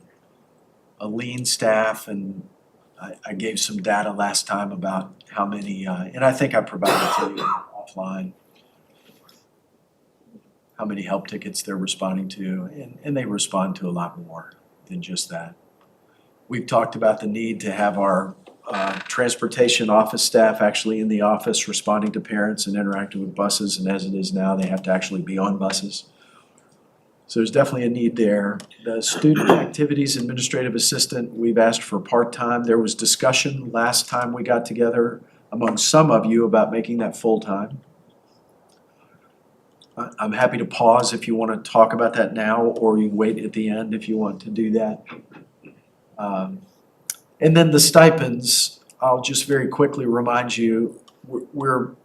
lean staff, and I gave some data last time about how many, and I think I provided to you offline, how many help tickets they're responding to, and they respond to a lot more than just that. We've talked about the need to have our transportation office staff actually in the office responding to parents and interacting with buses, and as it is now, they have to actually be on buses. So there's definitely a need there. The student activities administrative assistant, we've asked for part-time. There was discussion last time we got together among some of you about making that full-time. I'm happy to pause if you want to talk about that now, or you wait at the end if you want to do that. And then the stipends, I'll just very quickly remind you, we're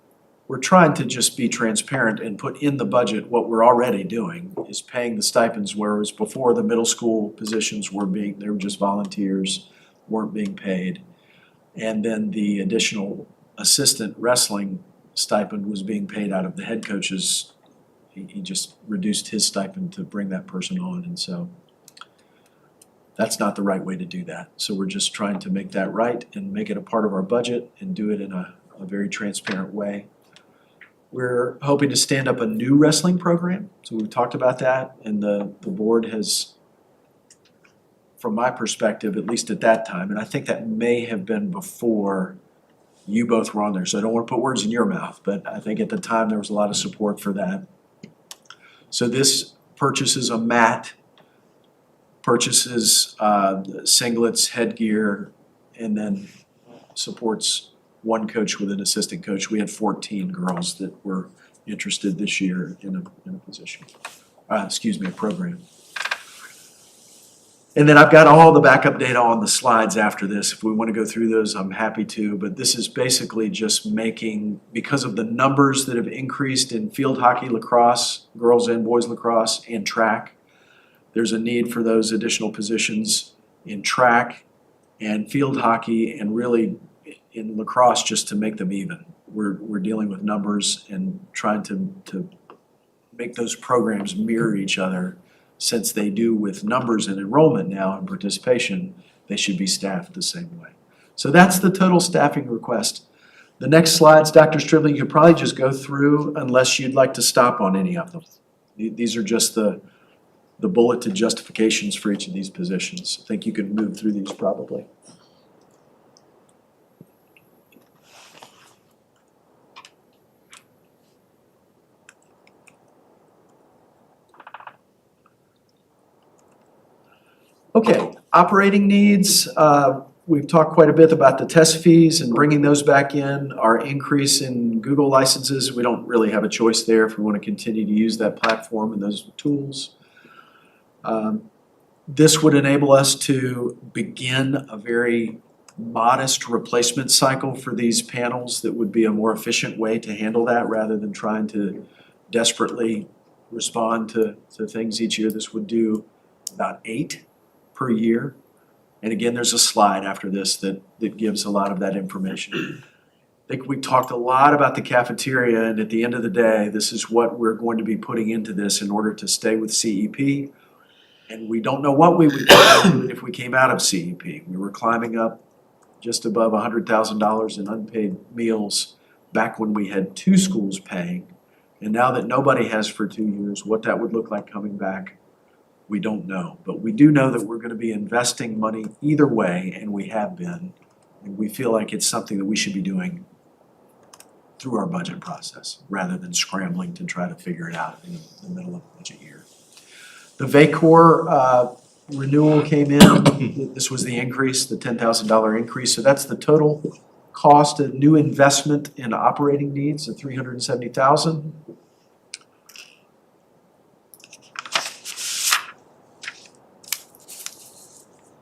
trying to just be transparent and put in the budget what we're already doing, is paying the stipends, whereas before the middle school positions they were just volunteers, weren't being paid. And then the additional assistant wrestling stipend was being paid out of the head coach's. He just reduced his stipend to bring that person on, and so that's not the right way to do that. So we're just trying to make that right and make it a part of our budget and do it in a very transparent way. We're hoping to stand up a new wrestling program, so we've talked about that, and the board has, from my perspective, at least at that time, and I think that may have been before you both were on there, so I don't want to put words in your mouth, but I think at the time there was a lot of support for that. So this purchases a mat, purchases singlets, headgear, and then supports one coach with an assistant coach. We had 14 girls that were interested this year in a position, a program. And then I've got all the backup data on the slides after this. If we want to go through those, I'm happy to, but this is basically just making, because of the numbers that have increased in field hockey, lacrosse, girls and boys lacrosse, and track, there's a need for those additional positions in track and field hockey, and really in lacrosse just to make them even. We're dealing with numbers and trying to make those programs mirror each other. Since they do with numbers and enrollment now and participation, they should be staffed the same way. So that's the total staffing request. The next slides, Dr. Stribley, you could probably just go through unless you'd like to stop on any of them. These are just the bulleted justifications for each of these positions. I think you could move through these probably. Okay, operating needs. We've talked quite a bit about the test fees and bringing those back in. Our increase in Google licenses, we don't really have a choice there if we want to continue to use that platform and those tools. This would enable us to begin a very modest replacement cycle for these panels that would be a more efficient way to handle that rather than trying to desperately respond to things each year. This would do about 8 per year. And again, there's a slide after this that gives a lot of that information. I think we talked a lot about the cafeteria, and at the end of the day, this is what we're going to be putting into this in order to stay with CEP. And we don't know what we would do if we came out of CEP. We were climbing up just above $100,000 in unpaid meals back when we had 2 schools paying. And now that nobody has for 2 years, what that would look like coming back, we don't know. But we do know that we're going to be investing money either way, and we have been. And we feel like it's something that we should be doing through our budget process rather than scrambling to try to figure it out in the middle of the budget year. The VACOR renewal came in. This was the increase, the $10,000 increase. So that's the total cost of new investment in operating needs of $370,000.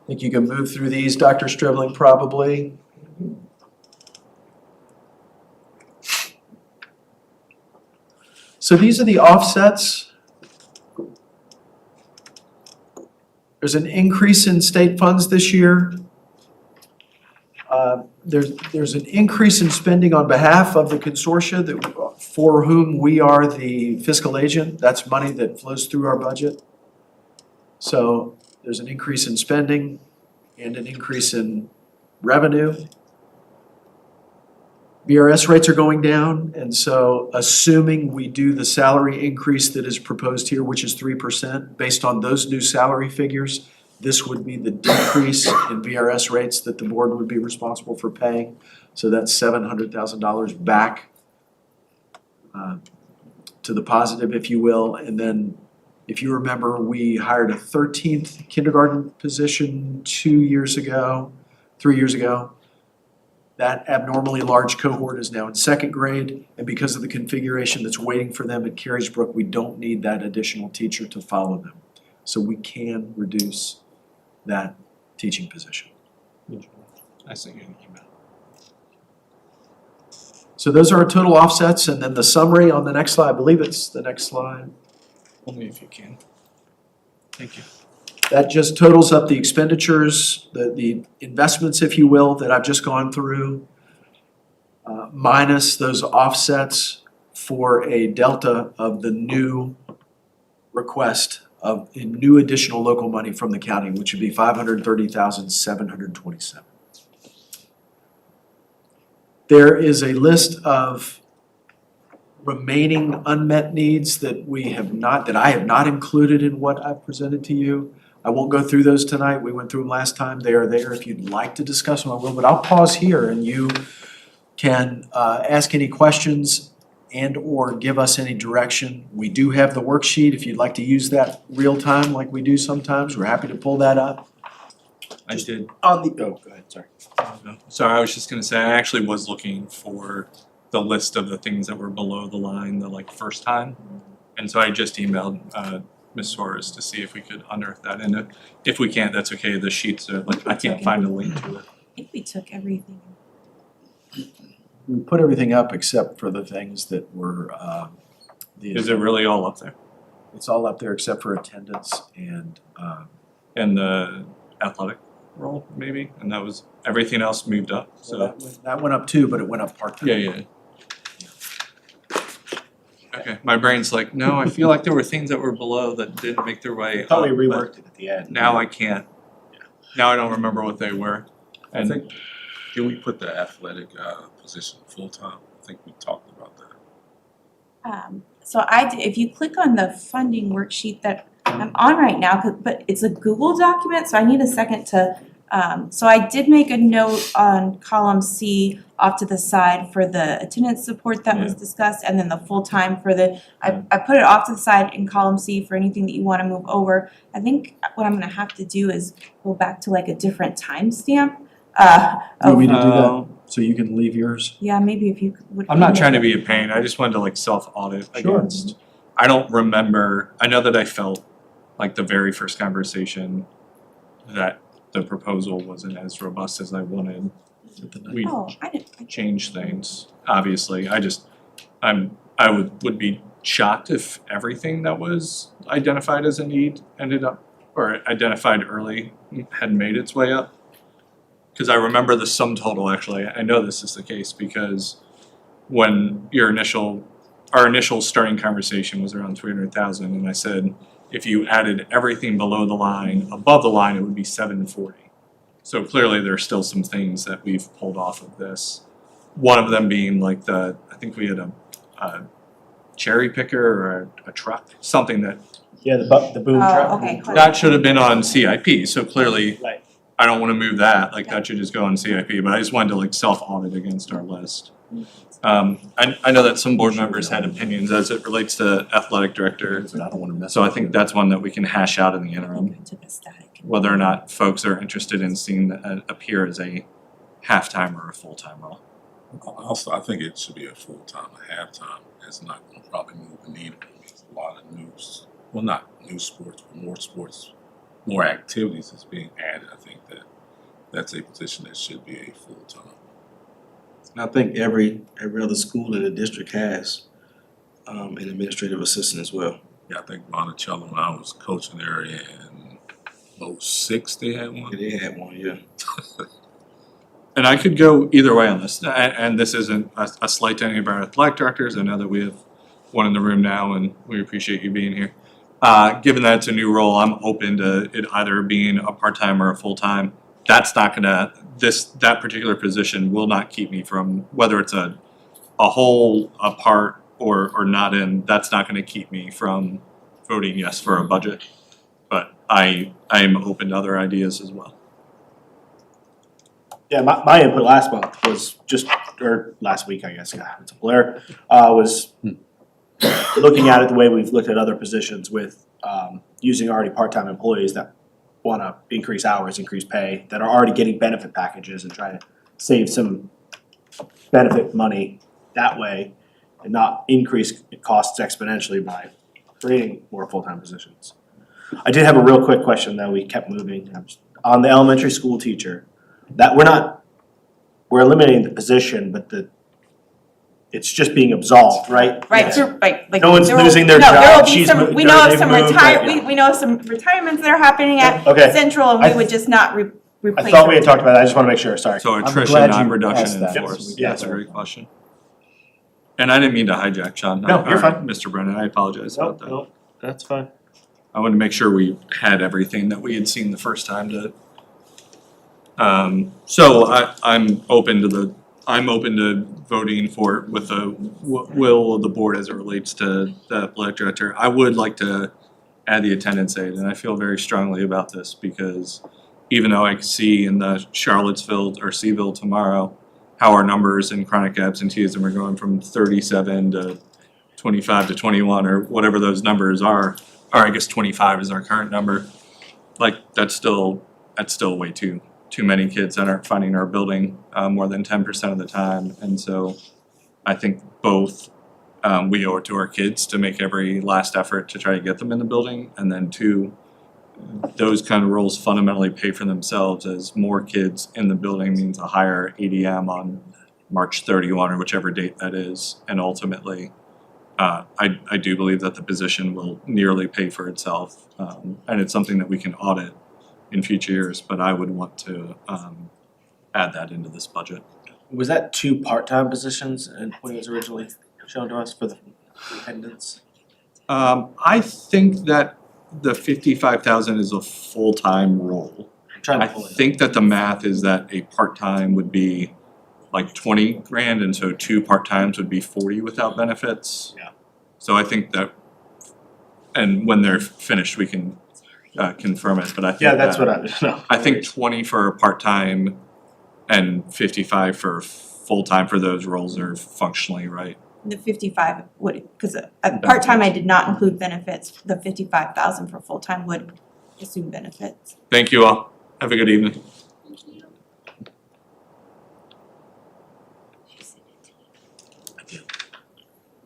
Think you can move through these, Dr. Stribling, probably? So these are the offsets. There's an increase in state funds this year. There's an increase in spending on behalf of the consortia that, for whom we are the fiscal agent. That's money that flows through our budget. So there's an increase in spending and an increase in revenue. VRS rates are going down, and so assuming we do the salary increase that is proposed here, which is 3%, based on those new salary figures, this would be the decrease in VRS rates that the board would be responsible for paying. So that's $700,000 back to the positive, if you will. And then, if you remember, we hired a 13th kindergarten position 3 years ago. That abnormally large cohort is now in second grade, and because of the configuration that's waiting for them at Carriesbrook, we don't need that additional teacher to follow them. So we can reduce that teaching position. I sent you an email. So those are our total offsets, and then the summary on the next slide, I believe it's the next slide. Only if you can. Thank you. That just totals up the expenditures, the investments, if you will, that I've just gone through, minus those offsets for a delta of the new request of new additional local money from the county, which would be $530,727. There is a list of remaining unmet needs that I have not included in what I've presented to you. I won't go through those tonight. We went through them last time. They are there. If you'd like to discuss them, I will. But I'll pause here and you can ask any questions and or give us any direction. We do have the worksheet. If you'd like to use that real time like we do sometimes, we're happy to pull that up. I did. Go ahead, sorry. Sorry, I was just gonna say, I actually was looking for the list of the things that were below the line the first time. And so I just emailed Ms. Suarez to see if we could unearth that. And if we can't, that's okay. The sheets are I can't find a link to it. I think we took everything. We put everything up except for the things that were Is it really all up there? It's all up there except for attendance and And the athletic role, maybe? And that was, everything else moved up, so. that went up too, but it went up part-time. Yeah. Okay, my brain's like, no, I feel like there were things that were below that didn't make their way I thought we up, but reworked it at the end. now I can't. Now I don't remember what they were. I think, did we put the athletic position full-time? I think we talked about that. So if you click on the funding worksheet that I'm on right now, but it's a Google document, so I need a second to, so I did make a note on column C off to the side for the attendance support that was discussed, and then the full-time for I put it off to the side in column C for anything that you wanna move over. I think what I'm gonna have to do is go back to a different timestamp. You want me to do that, so you can leave yours? Yeah, maybe if you would. I'm not trying to be a pain, I just wanted to self-audit Sure. against. I don't remember, I know that I felt the very first conversation that the proposal wasn't as robust as I wanted. We Oh, I didn't. changed things, obviously, I would be shocked if everything that was identified as a need ended up, or identified early, had made its way up. Cause I remember the sum total, actually, I know this is the case because when our initial starting conversation was around 300,000, and I said, if you added everything below the line, above the line, it would be 740. So clearly there are still some things that we've pulled off of this. One of them being I think we had a cherry picker or a truck, something that, Yeah, the boom truck. Oh, okay. that should have been on CIP, so clearly Right. I don't wanna move that, that should just go on CIP, but I just wanted to self-audit against our list. I know that some board members had opinions as it relates to athletic director, But I don't wanna mess. so I think that's one that we can hash out in the interim. I took a static. Whether or not folks are interested in seeing that appear as a half-time or a full-time role. Also, I think it should be a full-time, a half-time. It's not gonna probably move the needle. It's a lot of news, well, not new sports, but more sports more activities is being added, I think that's a position that should be a full-time. I think every other school in the district has an administrative assistant as well. Yeah, I think Monticello, when I was coaching there in '06, they had one. They had one, yeah. And I could go either way on this, and this isn't a slight to any of our athletic directors. I know that we have one in the room now, and we appreciate you being here. Given that it's a new role, I'm open to it either being a part-time or a full-time. That's not gonna, that particular position will not keep me from, whether it's a whole, a part, or not in, that's not gonna keep me from voting yes for a budget. But I am open to other ideas as well. Yeah, my input last month was just, or last week, I guess, yeah, it's a blur, was looking at it the way we've looked at other positions with using already part-time employees that wanna increase hours, increase pay, that are already getting benefit packages and trying to save some benefit money that way and not increase costs exponentially by creating more full-time positions. I did have a real quick question though, we kept moving, on the elementary school teacher, that we're eliminating the position, but it's just being absolved, right? Right, so, like No one's there will- losing their no, there will job. be She's some- moved- we know of they've some moved, retire, yeah. we know of some retirements that are happening at Okay. Central, and I we would just not replace I thought we had them. talked about that, I just wanna make sure, sorry. So I'm attrition, glad not you reduction asked in that. force. Yeah. That's a great question. And I didn't mean to hijack, Sean. No, you're or fine. Mr. Brennan, I apologize about that. Nope, that's fine. I wanted to make sure we had everything that we had seen the first time to. So I'm open to voting for with the will of the board as it relates to the athletic director. I would like to add the attendance aid, and I feel very strongly about this because even though I can see in the Charlottesville or Seville tomorrow how our numbers in chronic absenteeism are going from 37 to 25 to 21 or whatever those numbers are, or I guess 25 is our current number. Like that's still way too many kids that aren't finding our building more than 10% of the time. And so I think both we owe it to our kids to make every last effort to try to get them in the building, and then two, those kind of roles fundamentally pay for themselves as more kids in the building means a higher ADM on March 31 or whichever date that is. And ultimately, I do believe that the position will nearly pay for itself. And it's something that we can audit in future years, but I would want to add that into this budget. Was that 2 part-time positions and when it was originally shown to us for the attendance? I think that the 55,000 is a full-time role. I'm trying I to pull it up. think that the math is that a part-time would be like 20 grand, and so 2 part-times would be 40 without benefits. Yeah. So I think that, and when they're finished, we can confirm it, but I think Yeah, that's that- what no. I think 20 for a part-time and 55 for full-time for those roles are functionally right. The 55 would, because at part-time I did not include benefits, the 55,000 for full-time would assume benefits. Thank you all. Have a good evening.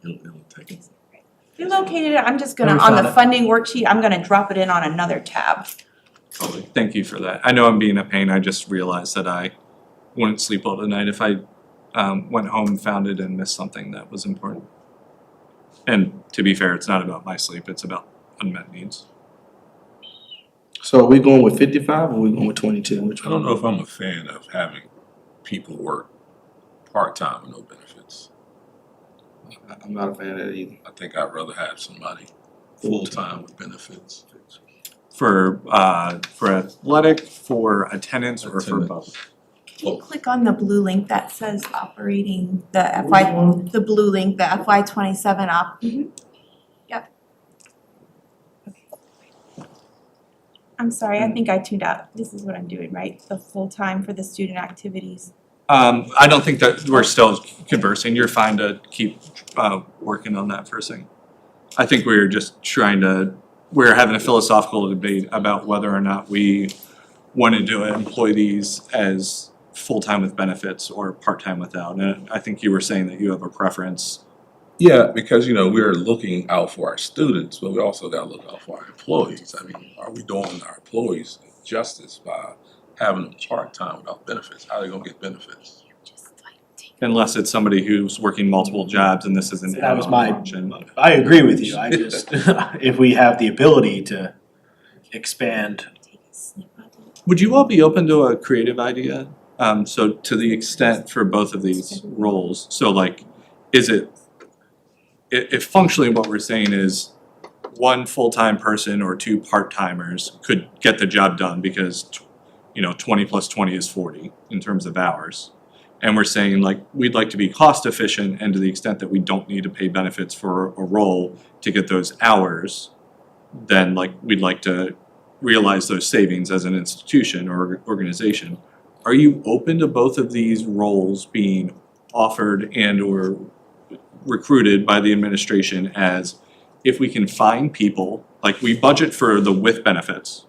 It'll take it. Relocated it, I'm just gonna, And we on the found it. funding worksheet, I'm gonna drop it in on another tab. Totally. Thank you for that. I know I'm being a pain. I just realized that I wouldn't sleep well tonight if I went home and found it and missed something that was important. And to be fair, it's not about my sleep, it's about unmet needs. So are we going with 55 or are we going with 22? Which I don't know if I'm a fan of having people work part-time with no benefits. I'm not a fan of that either. I think I'd rather have somebody full-time with benefits. For athletic, for attendance, or for Attendance. both? Can you click on the blue link that says operating the FY, the blue link, the FY 27 op? Yep. I'm sorry, I think I tuned out. This is what I'm doing, right? The full-time for the student activities. I don't think that we're still conversing. You're fine to keep working on that for a second. I think we're just we're having a philosophical debate about whether or not we wanted to employ these as full-time with benefits or part-time without. And I think you were saying that you have a preference Yeah, because, we're looking out for our students, but we also gotta look out for our employees. I mean, are we doing our employees justice by having them part-time without benefits? How are they gonna get benefits? Unless it's somebody who's working multiple jobs and this is an That was add-on my- function. I agree with you, I just, if we have the ability to expand. Would you all be open to a creative idea? So to the extent for both of these roles, so like, is it, if functionally what we're saying is one full-time person or two part-timers could get the job done because, 20 plus 20 is 40 in terms of hours. And we're saying like, we'd like to be cost efficient and to the extent that we don't need to pay benefits for a role to get those hours, then like, we'd like to realize those savings as an institution or organization. Are you open to both of these roles being offered and or recruited by the administration as if we can find people, like we budget for the with benefits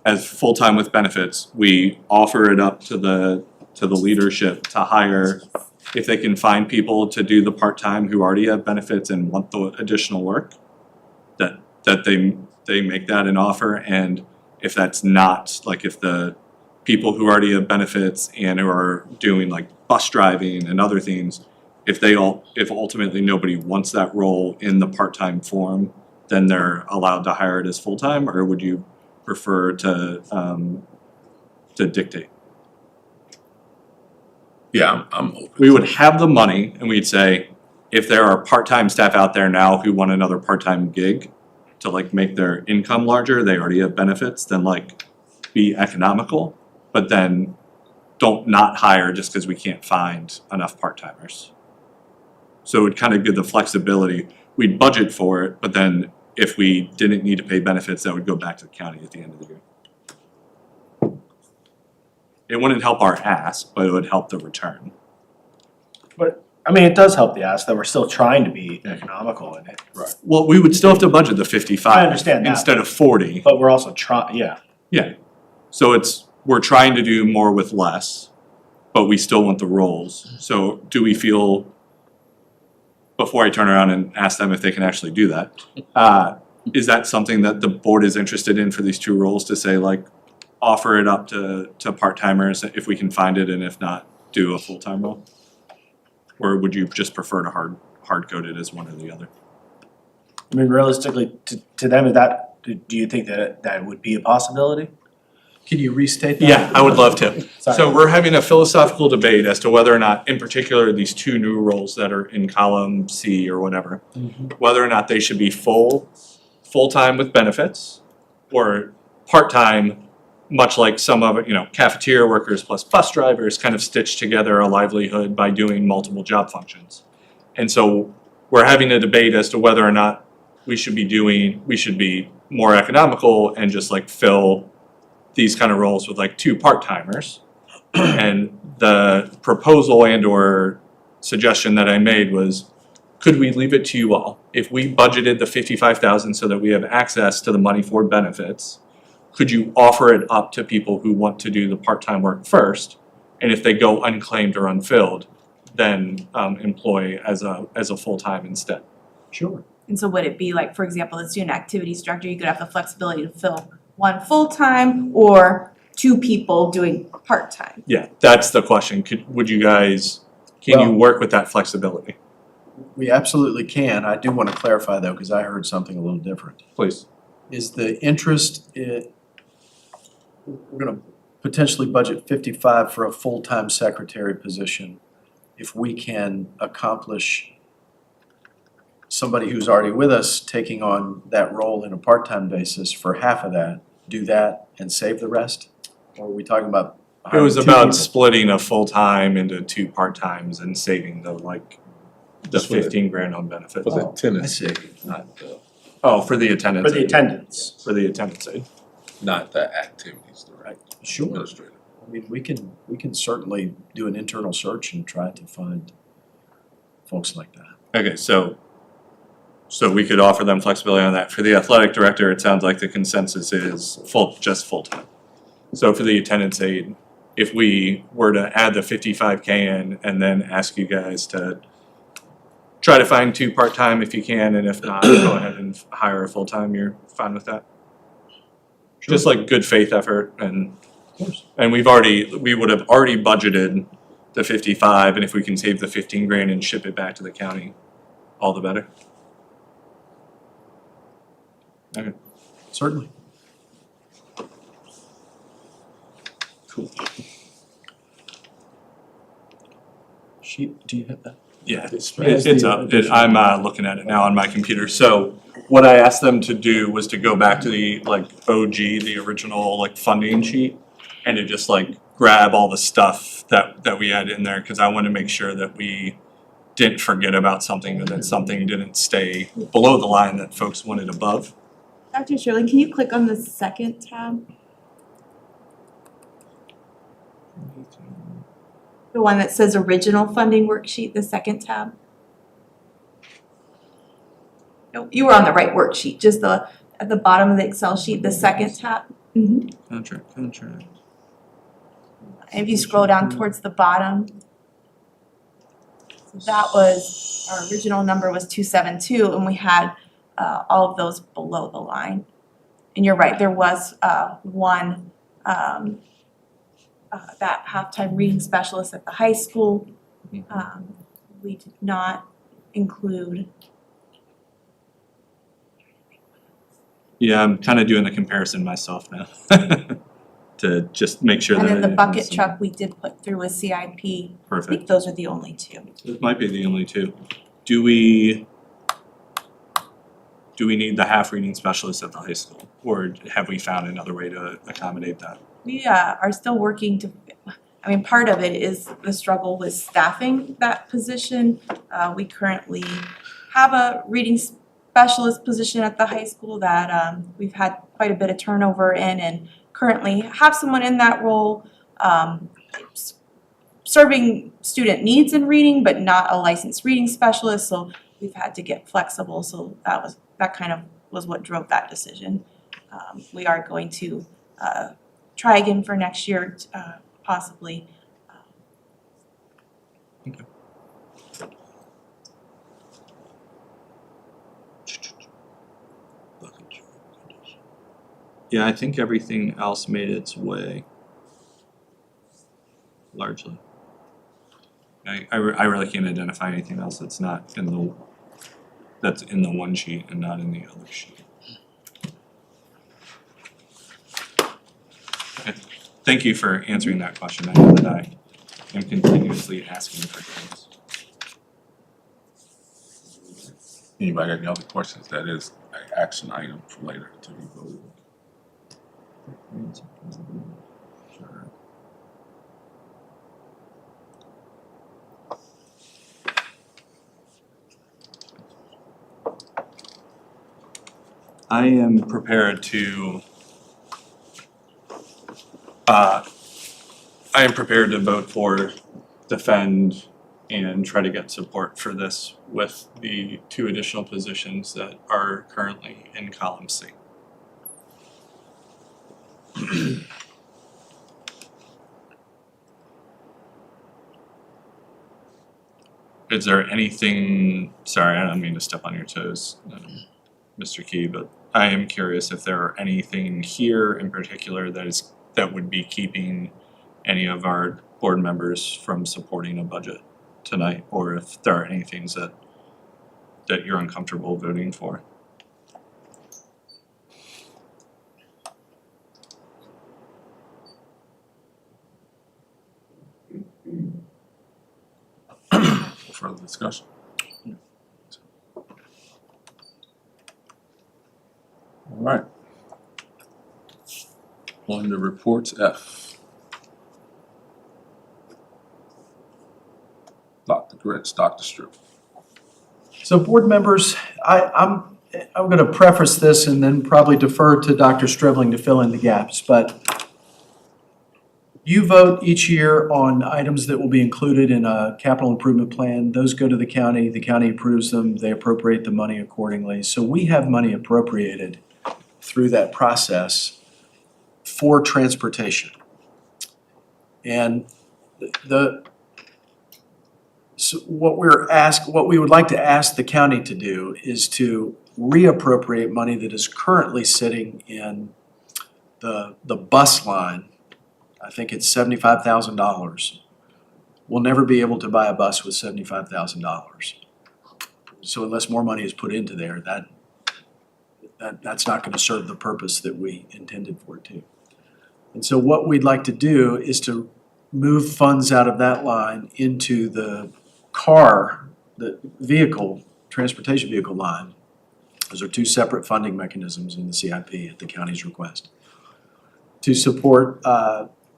as full-time with benefits, we offer it up to the leadership to hire if they can find people to do the part-time who already have benefits and want the additional work, that they make that an offer, and if that's not, like if the people who already have benefits and who are doing like bus driving and other things, if ultimately nobody wants that role in the part-time form, then they're allowed to hire it as full-time, or would you prefer to dictate? Yeah, I'm open. We would have the money and we'd say, if there are part-time staff out there now who want another part-time gig to like make their income larger, they already have benefits, then like be economical, but then don't not hire just because we can't find enough part-timers. So it would kind of give the flexibility, we'd budget for it, but then if we didn't need to pay benefits, that would go back to the county at the end of the year. It wouldn't help our ask, but it would help the return. I mean, it does help the ask that we're still trying to be economical in it. Right. Well, we would still have to budget the 55 I understand that. instead of 40. But we're also trying, yeah. So we're trying to do more with less, but we still want the roles. So do we feel, before I turn around and ask them if they can actually do that, is that something that the board is interested in for these two roles, to say like, offer it up to part-timers if we can find it, and if not, do a full-time role? Or would you just prefer to hard code it as one or the other? I mean, realistically, to them, do you think that would be a possibility? Can you restate that? Yeah, I would love to. Sorry. So we're having a philosophical debate as to whether or not, in particular, these two new roles that are in column C or whatever, whether or not they should be full-time with benefits, or part-time, much like some of it, cafeteria workers plus bus drivers kind of stitch together a livelihood by doing multiple job functions. And so we're having a debate as to whether or not we should be more economical and just like fill these kind of roles with like two part-timers. And the proposal and or suggestion that I made was, could we leave it to you all? If we budgeted the 55,000 so that we have access to the money for benefits, could you offer it up to people who want to do the part-time work first? And if they go unclaimed or unfilled, then employ as a full-time instead. Sure. And so would it be like, for example, the student activities director, you could have the flexibility to fill one full-time or two people doing part-time? Yeah, that's the question. Can you Well- work with that flexibility? We absolutely can. I do want to clarify though, because I heard something a little different. Please. Is the interest, we're gonna potentially budget 55 for a full-time secretary position. If we can accomplish somebody who's already with us taking on that role in a part-time basis for half of that, do that and save the rest? Or are we talking about It was hiring two about people? splitting a full-time into two part-times and saving the That's what it- 15 grand on benefits. Was it I tennis, see. not the, Oh, for the attendance. For the aid. attendance. For the attendance aid. not the activities, the right Sure. administrator? I mean, we can certainly do an internal search and try to find folks like that. Okay, so we could offer them flexibility on that. For the athletic director, it sounds like the consensus is just full-time. So for the attendance aid, if we were to add the 55K in and then ask you guys to try to find 2 part-time if you can, and if not, go ahead and hire a full-time, you're fine with that? Just like good faith effort, and we would have already budgeted the 55, and if we can save the 15 grand and ship it back to the county, all the better. Certainly. Cool. Sheet, do you have that? Yeah, it's the up. I'm looking at it now on my computer. So what I asked them to do was to go back to the like OG, the original like funding sheet, and to just like grab all the stuff that we had in there, because I want to make sure that we didn't forget about something and that something didn't stay below the line that folks wanted above. Dr. Shirley, can you click on the second tab? The one that says original funding worksheet, the second tab? No, you were on the right worksheet, just at the bottom of the Excel sheet, the second tab. Contract. And if you scroll down towards the bottom, so that was, our original number was 272, and we had all of those below the line. And you're right, there was one that halftime reading specialist at the high school. We did not include. Yeah, I'm kind of doing the comparison myself now to just make sure that. And then the it bucket is truck we did put through a CIP. I think Perfect. those are the only two. It might be the only 2. Do we need the half reading specialist at the high school, or have we found another way to accommodate that? We are still working to, I mean, part of it is the struggle with staffing that position. We currently have a reading specialist position at the high school that we've had quite a bit of turnover in, and currently have someone in that role serving student needs in reading, but not a licensed reading specialist, so we've had to get flexible, so that kind of was what drove that decision. We are going to try again for next year, possibly. Yeah, I think everything else made its way. Largely. I really can't identify anything else that's not in the one sheet and not in the other sheet. Okay, thank you for answering that question. I know that I am continuously asking for things. Anybody got any other questions? That is an action item for later to be voted. Sure. I am prepared to vote for, defend, and try to get support for this with the 2 additional positions that are currently in column C. Is there anything, sorry, I don't mean to step on your toes, Mr. Key, but I am curious if there are anything here in particular that would be keeping any of our board members from supporting a budget tonight, or if there are any things that you're uncomfortable voting for. Further discussion? All right. On the reports, F. Dr. Gritz, Dr. Strip. So board members, I'm gonna preface this and then probably defer to Dr. Stribling to fill in the gaps, but you vote each year on items that will be included in a capital improvement plan. Those go to the county approves them, they appropriate the money accordingly. So we have money appropriated through that process for transportation. And So what we would like to ask the county to do is to reappropriate money that is currently sitting in the bus line. I think it's $75,000. We'll never be able to buy a bus with $75,000. So unless more money is put into there, that's not gonna serve the purpose that we intended for it to. And so what we'd like to do is to move funds out of that line into the transportation vehicle line. Those are two separate funding mechanisms in the CIP at the county's request. To support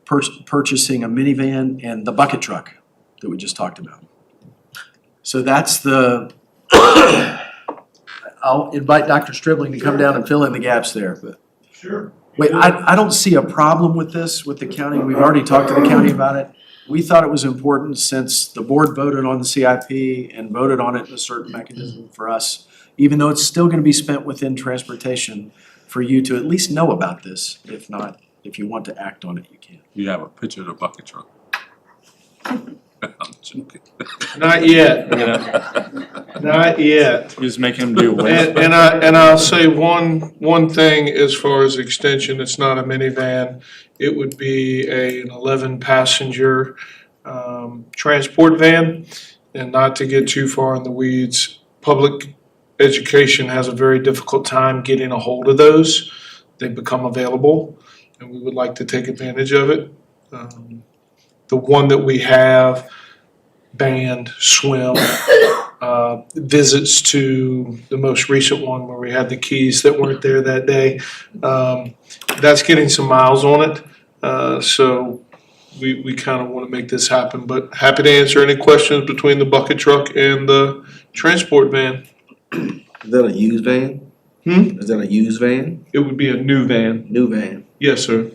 purchasing a minivan and the bucket truck that we just talked about. So that's I'll invite Dr. Stribling to come down and fill in the gaps there, but. Sure. Wait, I don't see a problem with this with the county. We've already talked to the county about it. We thought it was important since the board voted on the CIP and voted on it in a certain mechanism for us, even though it's still gonna be spent within transportation, for you to at least know about this. If not, if you want to act on it, you can. You have a picture of the bucket truck. I'm joking. Not yet, not yet. Just make him do And I'll say one thing as far as extension, it's not a minivan. It would be an 11-passenger transport van. And not to get too far in the weeds, public education has a very difficult time getting a hold of those. They become available, and we would like to take advantage of it. The one that we have, band, swim, visits to the most recent one where we had the keys that weren't there that day. That's getting some miles on it. So we kind of want to make this happen, but happy to answer any questions between the bucket truck and the transport van. Is that a used van? Is that a used van? It would be a new van. New van? Yes, sir.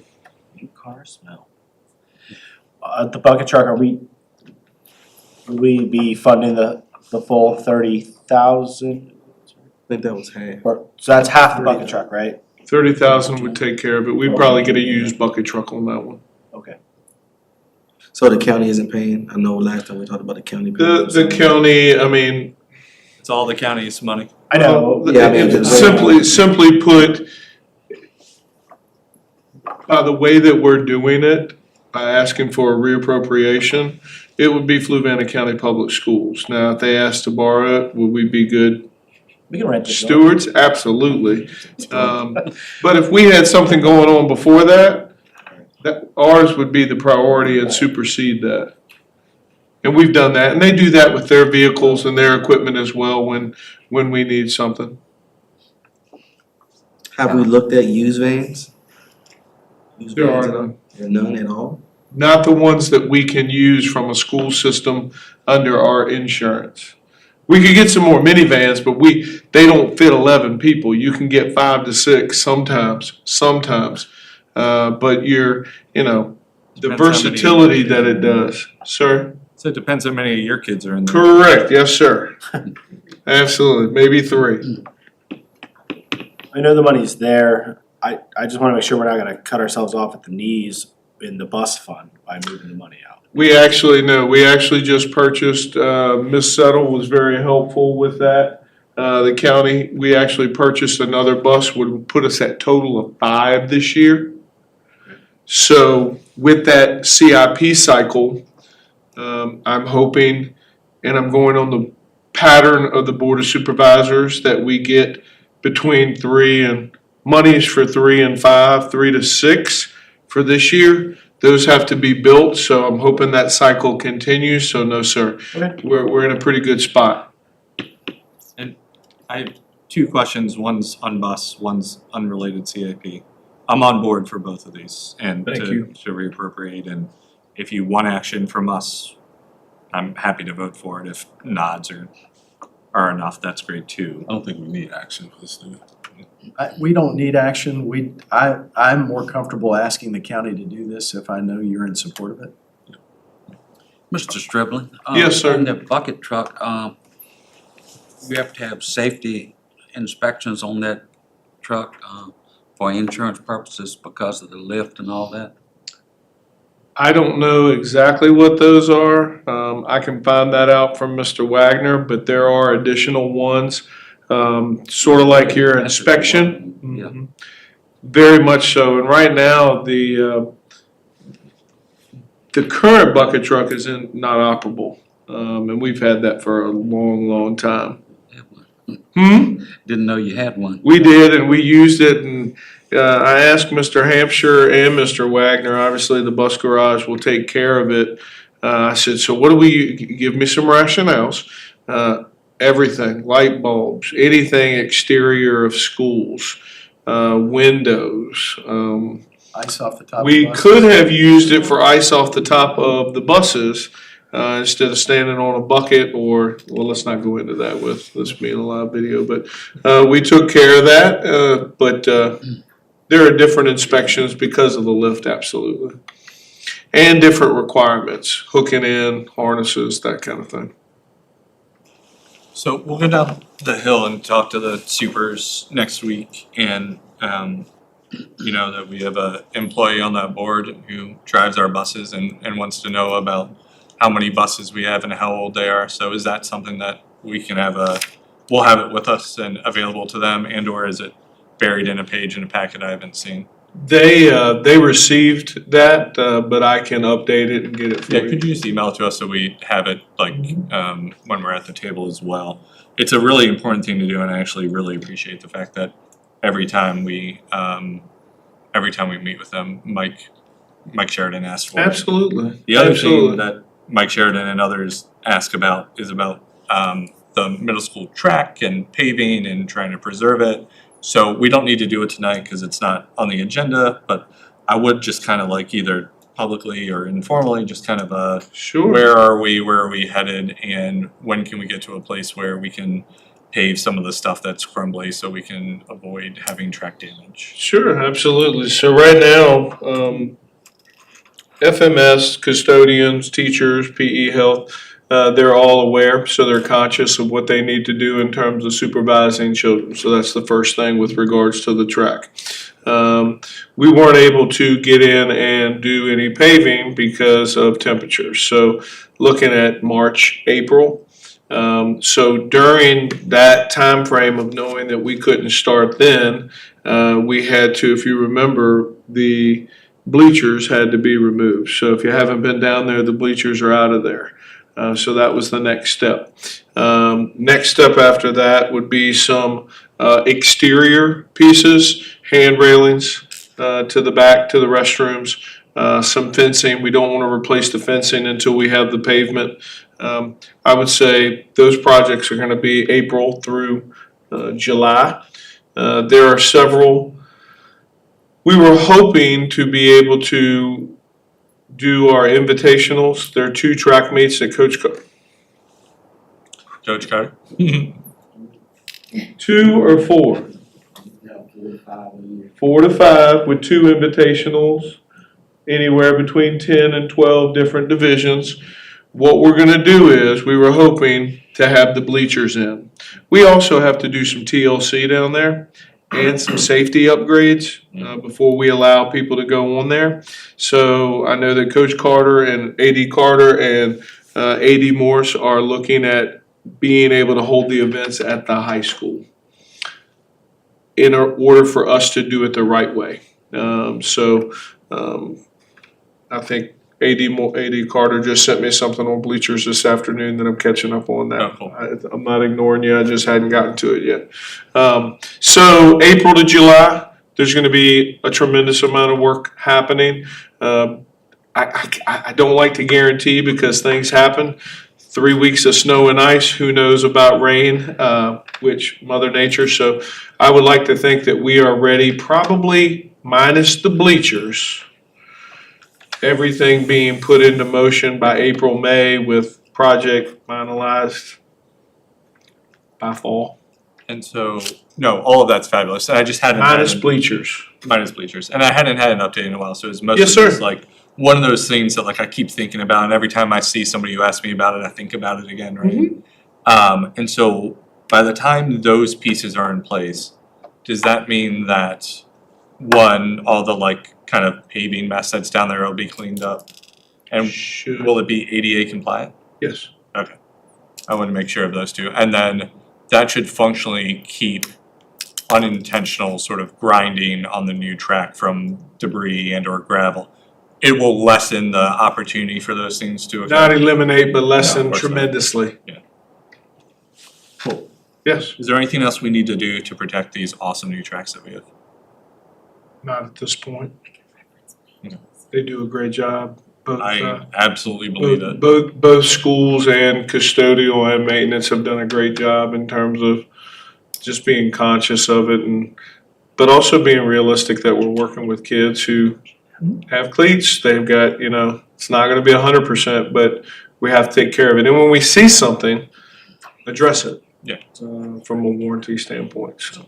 Car smell. The bucket truck, would we be funding the full 30,000? I think that was half. Or, so that's half the bucket truck, right? 30,000 would take care of it. We'd probably get a used bucket truck on that one. Okay. So the county isn't paying? I know last time we talked about the county paying. The county, I mean, It's all the county's money. I know. Yeah, I mean, simply put, by the way that we're doing it, by asking for a reappropriation, it would be Fluvanna County Public Schools. Now, if they asked to borrow it, would we be good We can rent it. stewards? Absolutely. But if we had something going on before that, ours would be the priority and supersede that. And we've done that, and they do that with their vehicles and their equipment as well when we need something. Have we looked at used vans? Used There vans are at all? none. There are none at all? Not the ones that we can use from a school system under our insurance. We could get some more minivans, but they don't fit 11 people. You can get 5 to 6 sometimes. But the Depends how many- versatility that it does, sir. So it depends how many of your kids are in there. Correct, yes, sir. Absolutely, maybe 3. I know the money's there. I just wanna make sure we're not gonna cut ourselves off at the knees in the bus fund by moving the money out. We actually just purchased, Ms. Settle was very helpful with that. The county, we actually purchased another bus, would put us at total of 5 this year. So with that CIP cycle, I'm hoping, and I'm going on the pattern of the Board of Supervisors, that we get between 3 and, monies for 3 and 5, 3 to 6 for this year. Those have to be built, so I'm hoping that cycle continues, so no, sir. Okay. We're in a pretty good spot. I have 2 questions, one's on bus, one's unrelated CIP. I'm on board for both of these and Thank to you. reappropriate, and if you want action from us, I'm happy to vote for it. If nods are enough, that's great too. I don't think we need action for this thing. We don't need action. I'm more comfortable asking the county to do this if I know you're in support of it. Mr. Stribling? Yes, sir. On the bucket truck, we have to have safety inspections on that truck for insurance purposes because of the lift and all that? I don't know exactly what those are. I can find that out from Mr. Wagner, but there are additional ones, sort of like your inspection. Yeah. Mhm. Very much so. And right now, the current bucket truck is not operable. And we've had that for a long, long time. Didn't know you had one. We did, and we used it, and I asked Mr. Hampshire and Mr. Wagner, obviously the bus garage will take care of it. I said, so what do we, give me some rationales. Everything, light bulbs, anything exterior of schools, windows. Ice off the top of We buses. could have used it for ice off the top of the buses, instead of standing on a bucket or, well, let's not go into that with this being a live video, but, we took care of that, but, there are different inspections because of the lift, absolutely. And different requirements, hooking in, harnesses, that kind of thing. So we'll go down the hill and talk to the supers next week, and you know that we have a employee on that board who drives our buses and wants to know about how many buses we have and how old they are. So is that something that we can have we'll have it with us and available to them, and or is it buried in a page in a packet I haven't seen? They received that, but I can update it and get it for Yeah, you. could you just email it to us so we have it like when we're at the table as well? It's a really important thing to do, and I actually really appreciate the fact that every time we meet with them, Mike Sheridan asks for it. Absolutely. The other Absolutely. thing that Mike Sheridan and others ask about is about the middle school track and paving and trying to preserve it. So we don't need to do it tonight because it's not on the agenda, but I would just kind of like either publicly or informally, just kind of Sure. where are we headed, and when can we get to a place where we can pave some of the stuff that's crumbly so we can avoid having track damage. Sure, absolutely. So right now, FMS, custodians, teachers, PE health, they're all aware, so they're conscious of what they need to do in terms of supervising children. So that's the first thing with regards to the track. We weren't able to get in and do any paving because of temperatures. So looking at March, April. So during that time frame of knowing that we couldn't start then, we had to, if you remember, the bleachers had to be removed. So if you haven't been down there, the bleachers are out of there. So that was the next step. Next step after that would be some exterior pieces, hand railings to the back, to the restrooms, some fencing. We don't want to replace the fencing until we have the pavement. I would say those projects are going to be April through July. There are several. We were hoping to be able to do our invitationals. There are 2 track meets that Coach Carter? 2 or 4? 4 to 5 with 2 invitationals, anywhere between 10 and 12 different divisions. What we're going to do is, we were hoping to have the bleachers in. We also have to do some TLC down there and some safety upgrades before we allow people to go on there. So I know that Coach Carter and AD Carter and AD Morse are looking at being able to hold the events at the high school in order for us to do it the right way. I think AD Carter just sent me something on bleachers this afternoon that I'm catching up on now. Oh, cool. I'm not ignoring you, I just hadn't gotten to it yet. So April to July, there's gonna be a tremendous amount of work happening. I don't like to guarantee because things happen. 3 weeks of snow and ice, who knows about rain, which Mother Nature. So I would like to think that we are ready, probably minus the bleachers. Everything being put into motion by April, May, with project finalized by fall. And so, no, all of that's fabulous, and I just hadn't. Minus bleachers. Minus bleachers, and I hadn't had an update in a while, so it's mostly Yes, sir. just like one of those things that like I keep thinking about, and every time I see somebody who asks me about it, I think about it again, right? And so by the time those pieces are in place, does that mean that one, all the like kind of paving mess that's down there will be cleaned up? And Should, will it be ADA compliant? yes, Okay. I want to make sure of those two. And then that should functionally keep unintentional sort of grinding on the new track from debris and or gravel. It will lessen the opportunity for those things to occur. not eliminate, but No, lessen of course not. tremendously. Cool. Yes, Is there anything else we need to do to protect these awesome new tracks that we have? not at this point. Yeah. They do a great job, both, I absolutely believe it. both schools and custodial and maintenance have done a great job in terms of just being conscious of it and, but also being realistic that we're working with kids who have cleats. They've got, you know, it's not gonna be 100%, but we have to take care of it. And when we see something, address it. Yeah. From a warranty standpoint, so.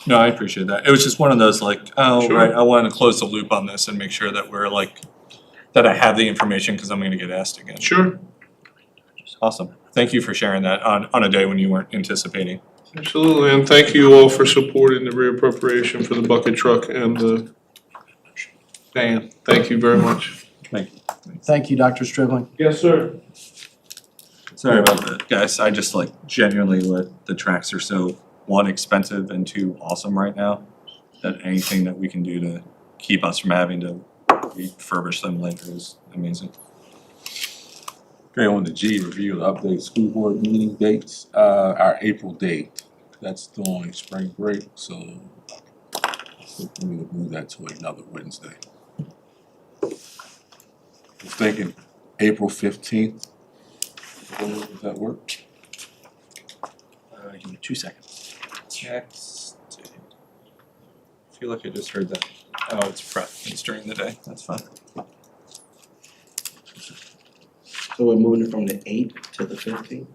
No, I appreciate that. It was just one of those like, oh, Sure. right, I want to close the loop on this and make sure that we're like, that I have the information because I'm going to get asked again. Sure, Awesome. Thank you for sharing that on a day when you weren't anticipating. absolutely. And thank you all for supporting the reappropriation for the bucket truck and the van. Thank you very much. Thank you, Dr. Stribling. Yes, sir. Sorry about that, guys. I just like genuinely the tracks are so, one, expensive and two, awesome right now. That anything that we can do to keep us from having to refurbish them later is amazing. Okay, on the G, review the updated school board meeting dates, our April date, that's during spring break, so I think we need to move that to another Wednesday. I was thinking April 15th. Does that work? Give me 2 seconds. Next. I feel like I just heard that. Oh, it's prep. It's during the day. That's fine. So we're moving it from the 8th to the 15th?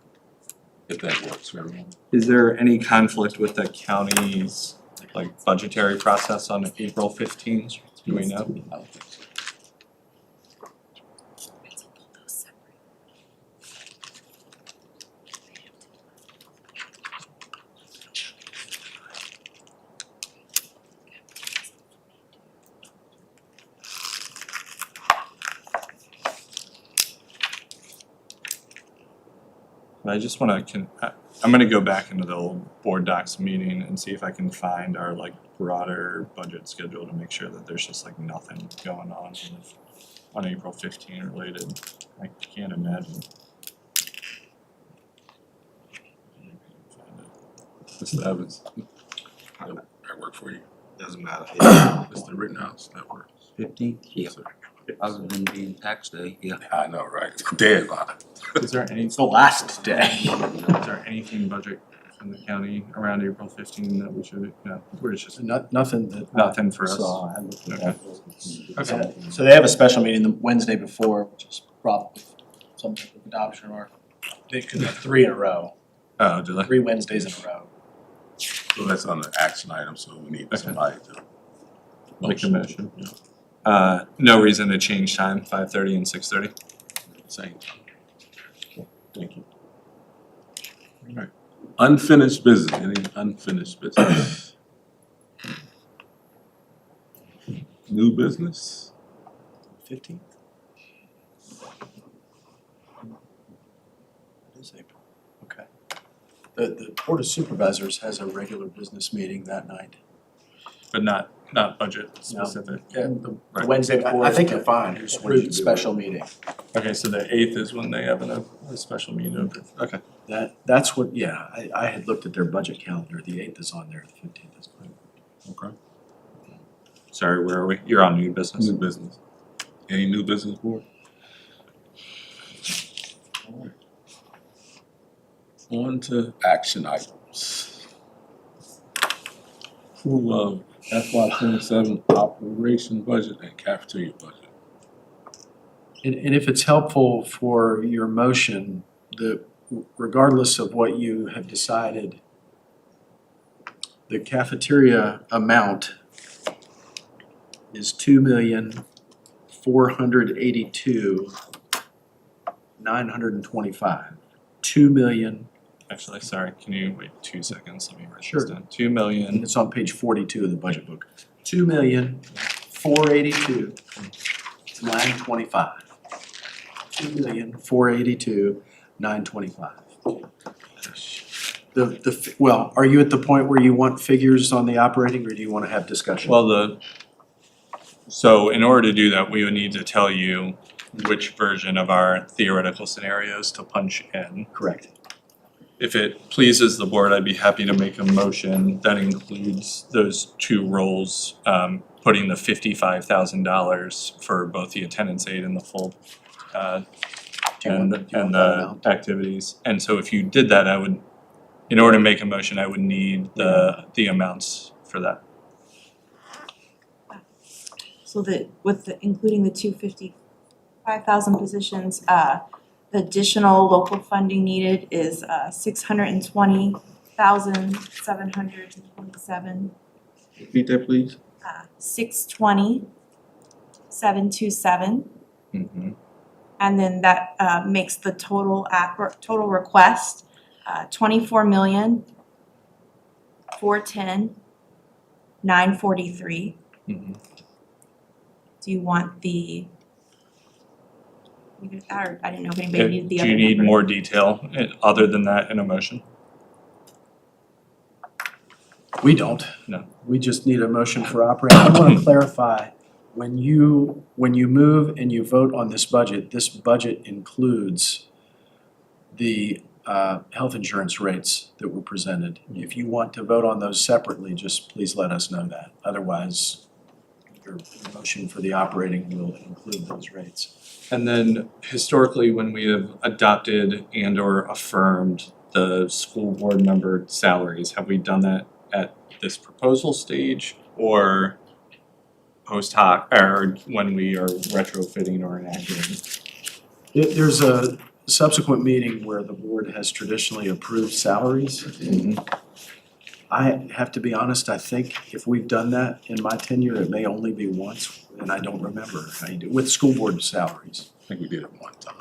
If that works for everyone. Is there any conflict with the county's like budgetary process on April 15th? Do we know? I don't think so. I just wanna, I'm gonna go back into the old board docs meeting and see if I can find our like broader budget schedule to make sure that there's just like nothing going on April 15 related. I can't imagine. Mr. Evans, that work for you? Doesn't matter. Mr. Rittenhouse, that works? 15th? Yeah. Yes, sir. Other than being tax day, yeah. I know, right? Dead about it. Is there any, It's the last day. is there anything budget from the county around April 15 that we should, no, we're just Nothing that. nothing for us. Saw. I looked at that. Okay. So they have a special meeting the Wednesday before, which is probably some type of adoption, or they could have 3 in a row, Oh, do they? 3 Wednesdays in a row. So that's on the action item, so we need somebody to. Make a motion. No reason to change time, 5:30 and 6:30. Same time. Thank you. Alright, unfinished business, any unfinished business? New business? 15th? It is April, okay. The Board of Supervisors has a regular business meeting that night. But not budget specific. Yeah, the Right. Wednesday before. I think is you're fine. the Just approved special meeting. Okay, so the 8th is when they have a special meeting. Okay. That's what, yeah, I had looked at their budget calendar. The 8th is on there, the 15th is fine. Okay. Sorry, where are we? You're on new business. New business. Any new business board? Alright. On to action items. Approval of FY 27 operation budget and cafeteria budget. And if it's helpful for your motion, regardless of what you have decided, the cafeteria amount is $2,482,925. 2,000,000, Actually, sorry, can you wait 2 seconds? Let me write Sure. this down. 2 million. it's on page 42 of the budget book. 2,482,925. 482 to 925. 2,482,925. Well, are you at the point where you want figures on the operating, or do you wanna have discussion? Well, so in order to do that, we would need to tell you which version of our theoretical scenarios to punch in. Correct. If it pleases the board, I'd be happy to make a motion that includes those two roles, putting the $55,000 for both the attendance aid and the full, Do you want that and amount? the activities. And so if you did that, I would, in order to make a motion, I would need the amounts for that. So that with the, including the 255,000 positions, the additional local funding needed is 620,727. Repeat that, please. 620,727. Mm-hmm. And then that makes the total total request 24,410,943. Mm-hmm. Do you want the? Or I didn't know if anybody needed the Do other you need number. more detail other than that in a motion? We don't. No. We just need a motion for operating. I wanna clarify, when you move and you vote on this budget includes the health insurance rates that were presented. If you want to vote on those separately, just please let us know that. Otherwise, your motion for the operating will include those rates. And then historically, when we have adopted and or affirmed the school board member salaries, have we done that at this proposal stage or post hoc, or when we are retrofitting or enacting? There's a subsequent meeting where the board has traditionally approved salaries. I have to be honest, I think if we've done that in my tenure, it may only be once, and I don't remember. With school board salaries. I think we did it one time.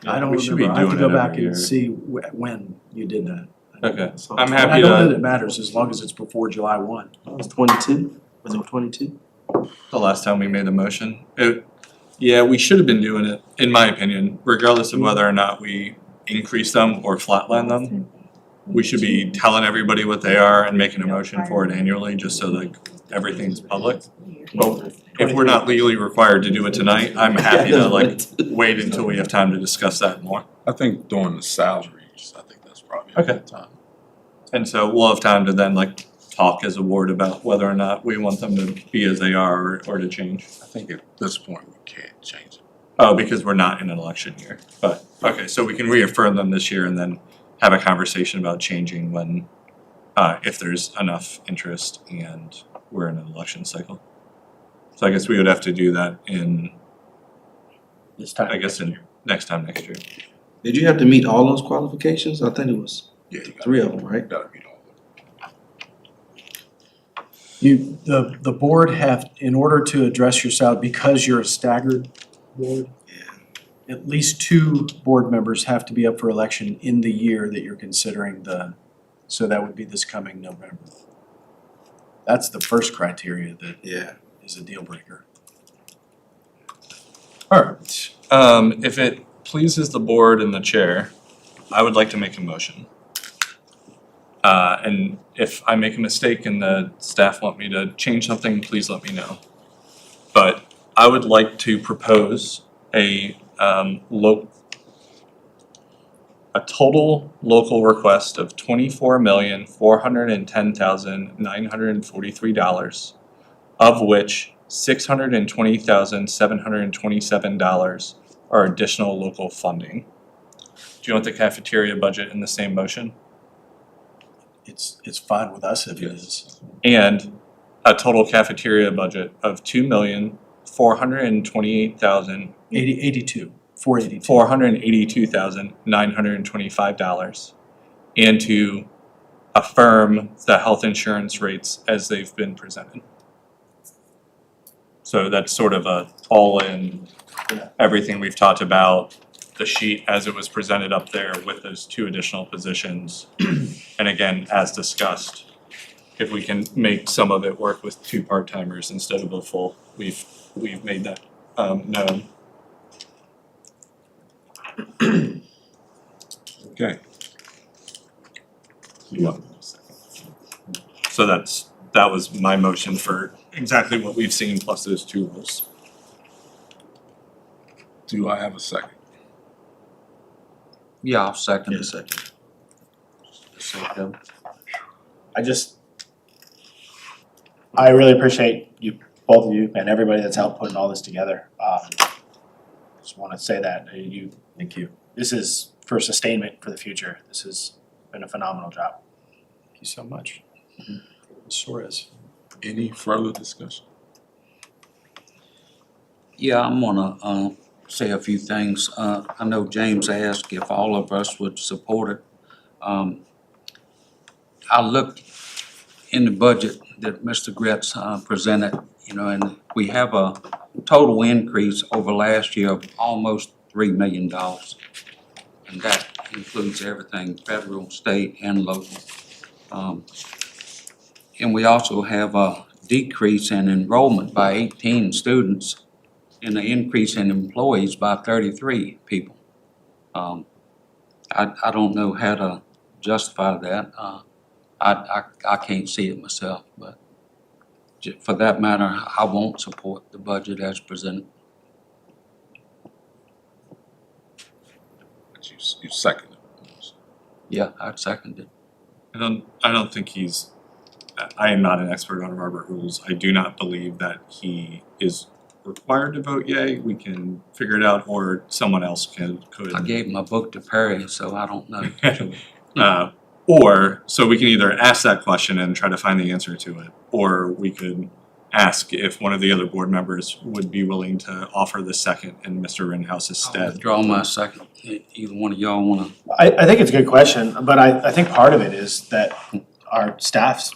I don't We should be remember, I have to doing go it back every year. and see when you did that. Okay, So I'm And happy I don't know to, that it matters as long as it's before July 1. It was 22, was it 22? the last time we made the motion, yeah, we should have been doing it, in my opinion, regardless of whether or not we increase them or flatline them. We should be telling everybody what they are and making a motion for it annually, just so like everything's public. But if we're not legally required to do it tonight, I'm happy to like wait until we have time to discuss that more. I think during the salaries, I think that's probably a Okay. good time. And so we'll have time to then like talk as a board about whether or not we want them to be as they are or to change. I think at this point, we can't change it. Oh, because we're not in an election year, but, okay, so we can reaffirm them this year and then have a conversation about changing when, if there's enough interest and we're in an election cycle. So I guess we would have to do that in, This time. I guess in, next time next year. Did you have to meet all those qualifications? I think it was Yeah, you gotta, 3 of them, right? gotta meet all of The board have, in order to address your salary, because you're a staggered board, at least 2 board members have to be up for election in the year that you're considering so that would be this coming November. That's the first criteria that Yeah. is a deal breaker. Alright, if it pleases the board and the chair, I would like to make a motion. And if I make a mistake and the staff want me to change something, please let me know. But I would like to propose a total local request of $24,410,943, of which $620,727 are additional local funding. Do you want the cafeteria budget in the same motion? It's fine with us if it is. And a total cafeteria budget of $2,428,482,925, 482. and to affirm the health insurance rates as they've been presented. So that's sort of a all-in, everything we've talked about, the sheet as it was presented up there with those 2 additional positions. And again, as discussed, if we can make some of it work with 2 part-timers instead of a full, we've made that known. Okay. You want a second? So that was my motion for exactly what we've seen plus those 2 rules. Do I have a second? Yeah, I'll second Yes, it. second. I really appreciate you, both of you, and everybody that's helped putting all this together. Just wanna say that, Thank you. this is for sustainment for the future. This has been a phenomenal job. Thank you so much. Sure is. Any further discussion? Yeah, I'm gonna say a few things. I know James asked if all of us would support it. I looked in the budget that Mr. Gretz presented, you know, and we have a total increase over last year of almost $3 million. And that includes everything, federal, state, and local. And we also have a decrease in enrollment by 18 students and an increase in employees by 33 people. I don't know how to justify that. I can't see it myself, but for that matter, I won't support the budget as presented. But you second it. Yeah, I'd second it. I don't think I am not an expert on Robert rules. I do not believe that he is required to vote yay. We can figure it out, or someone else could. I gave my book to Perry, so I don't know. Or, so we can either ask that question and try to find the answer to it, or we could ask if one of the other board members would be willing to offer the second in Mr. Rittenhouse's I'll stead. withdraw my second. Either one of y'all wanna, I think it's a good question, but I think part of it is that our staff's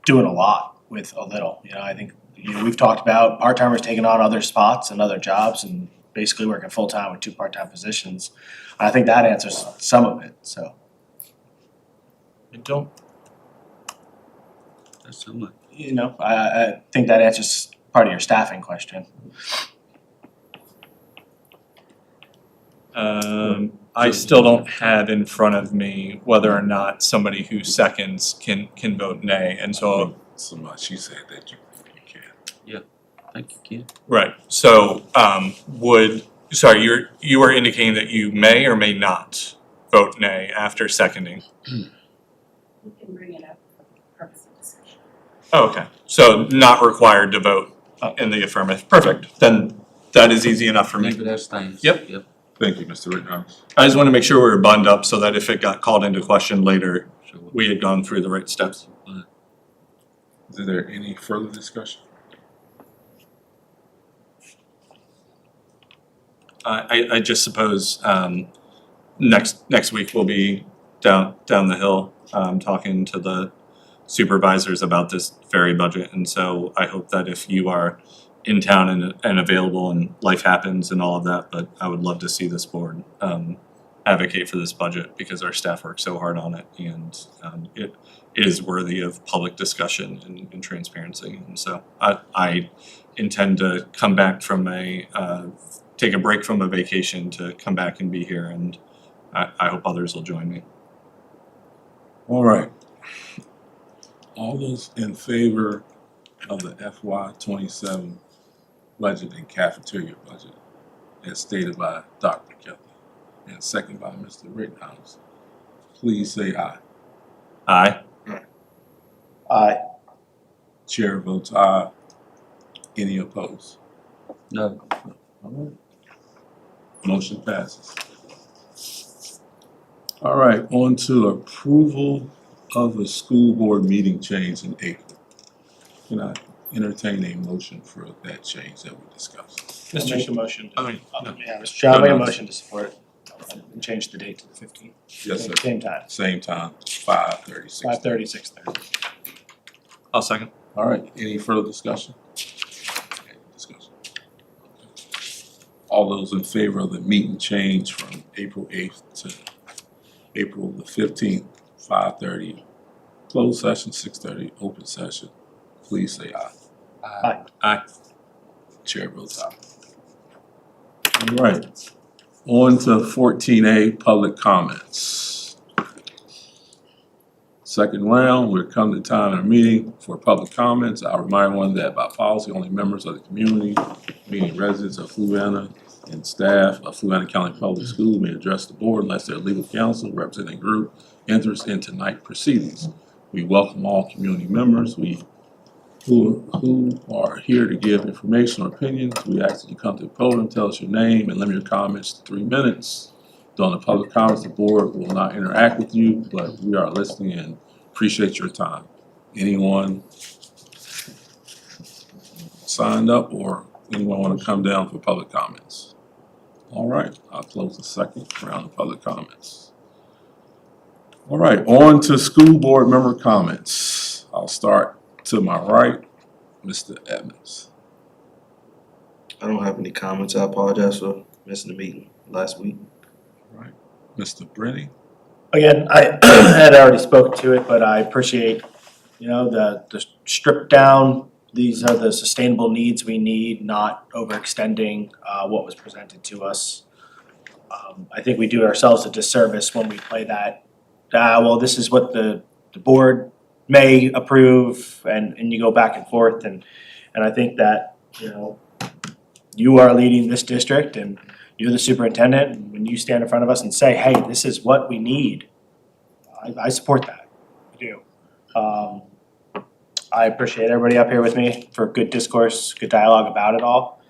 doing a lot with a little. You know, I think, we've talked about part-timers taking on other spots and other jobs and basically working full-time with 2 part-time positions. I think that answers some of it, so. that's so much. I think that answers part of your staffing question. I still don't have in front of me whether or not somebody who seconds can vote nay, and so, Somebody, she said that you can. Thank you, Ken. right, so, you were indicating that you may or may not vote nay after seconding. We can bring it up for the purpose of discussion. Oh, okay, so not required to vote in the affirmative, perfect, then that is easy enough for me. Leave it as stands. Yep. Thank you, Mr. Rittenhouse. I just wanna make sure we were buttoned up so that if it got called into question later, Sure. we had gone through the right steps. Is there any further discussion? I just suppose, next week we'll be down the hill, talking to the supervisors about this very budget, and so I hope that if you are in town and available and life happens and all of that, but I would love to see this board, advocate for this budget because our staff works so hard on it, and, it is worthy of public discussion and transparency, and so I intend to come back from take a break from a vacation to come back and be here, and I hope others will join me. All right. All those in favor of the FY 27 budget and cafeteria budget as stated by Dr. Kelly and seconded by Mr. Rittenhouse, please say aye. Aye. Aye. Chair votes aye. Any opposed? No, All right. Motion passes. All right, on to approval of the school board meeting change in April. Can I entertain a motion for that change that we discussed? I'll make a motion. I mean, no. Yeah, Mr. Chairman, I'll make a No. motion to support it and change the date to the 15th. Yes, sir. Same time, Same time, 5:30, 6:30. 5:30, 6:30. I'll second. All right, any further discussion? Discussion. All those in favor of the meeting change from April 8th to April the 15th, 5:30, Closed session, 6:30, open session. Please say aye. Aye. Aye. Chair votes aye. All right, on to 14A, public comments. Second round, we're come to time in our meeting for public comments. I'll remind one that by policy, only members of the community, meaning residents of Fluvanna and staff of Fluvanna County Public Schools may address the board unless their legal counsel representing a group enters in tonight's proceedings. We welcome all community members who are here to give information or opinions. We ask that you come to the podium, tell us your name, and limit your comments to 3 minutes. During the public comments, the board will not interact with you, but we are listening and appreciate your time. Anyone signed up or anyone want to come down for public comments? All right, I'll close the second round of public comments. All right, on to school board member comments. I'll start to my right, Mr. Evans. I don't have any comments. I apologize for missing the meeting last week. All right, Mr. Brenny. Again, I had already spoken to it, but I appreciate, the stripped down, these are the sustainable needs we need, not overextending what was presented to us. I think we do ourselves a disservice when we play that, well, this is what the board may approve, and you go back and forth, and I think that, you are leading this district and you're the superintendent, and when you stand in front of us and say, hey, this is what we need, I support that, I do. I appreciate everybody up here with me for good discourse, good dialogue about it all.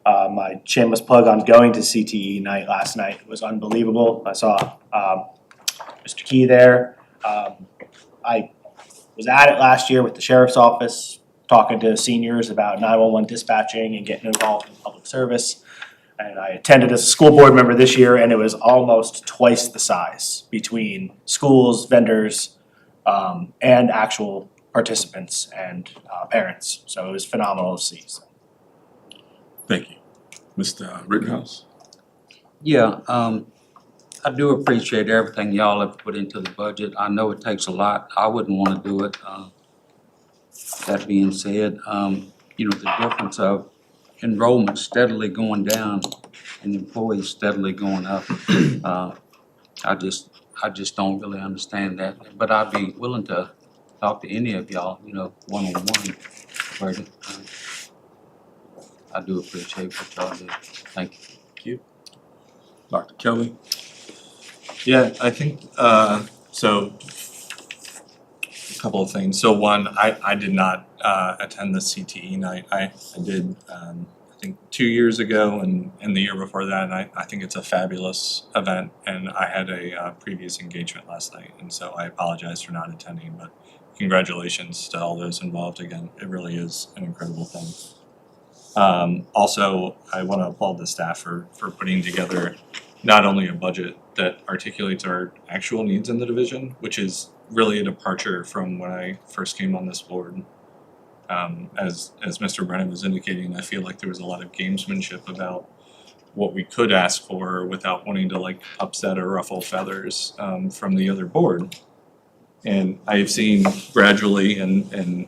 My shameless plug on going to CTE night last night was unbelievable. I saw Mr. Key there. I was at it last year with the sheriff's office, talking to seniors about 911 dispatching and getting involved in public service. And I attended as a school board member this year, and it was almost twice the size between schools, vendors, and actual participants and parents. So it was phenomenal to see. So. Thank you. Mr. Rittenhouse. Yeah, I do appreciate everything y'all have put into the budget. I know it takes a lot. I wouldn't want to do it. That being said, the difference of enrollment steadily going down and employees steadily going up, I just don't really understand that. But I'd be willing to talk to any of y'all, one-on-one, Brady. I do appreciate what y'all do. Thank you. Dr. Kelly. Yeah, I think, so a couple of things. So one, I did not attend the CTE night. I did, I think 2 years ago and the year before that, and I think it's a fabulous event, and I had a previous engagement last night, and so I apologize for not attending, but congratulations to all those involved again. It really is an incredible thing. Also, I want to applaud the staff for putting together not only a budget that articulates our actual needs in the division, which is really a departure from when I first came on this board. As Mr. Brennan was indicating, I feel like there was a lot of gamesmanship about what we could ask for without wanting to like upset or ruffle feathers from the other board. And I've seen gradually and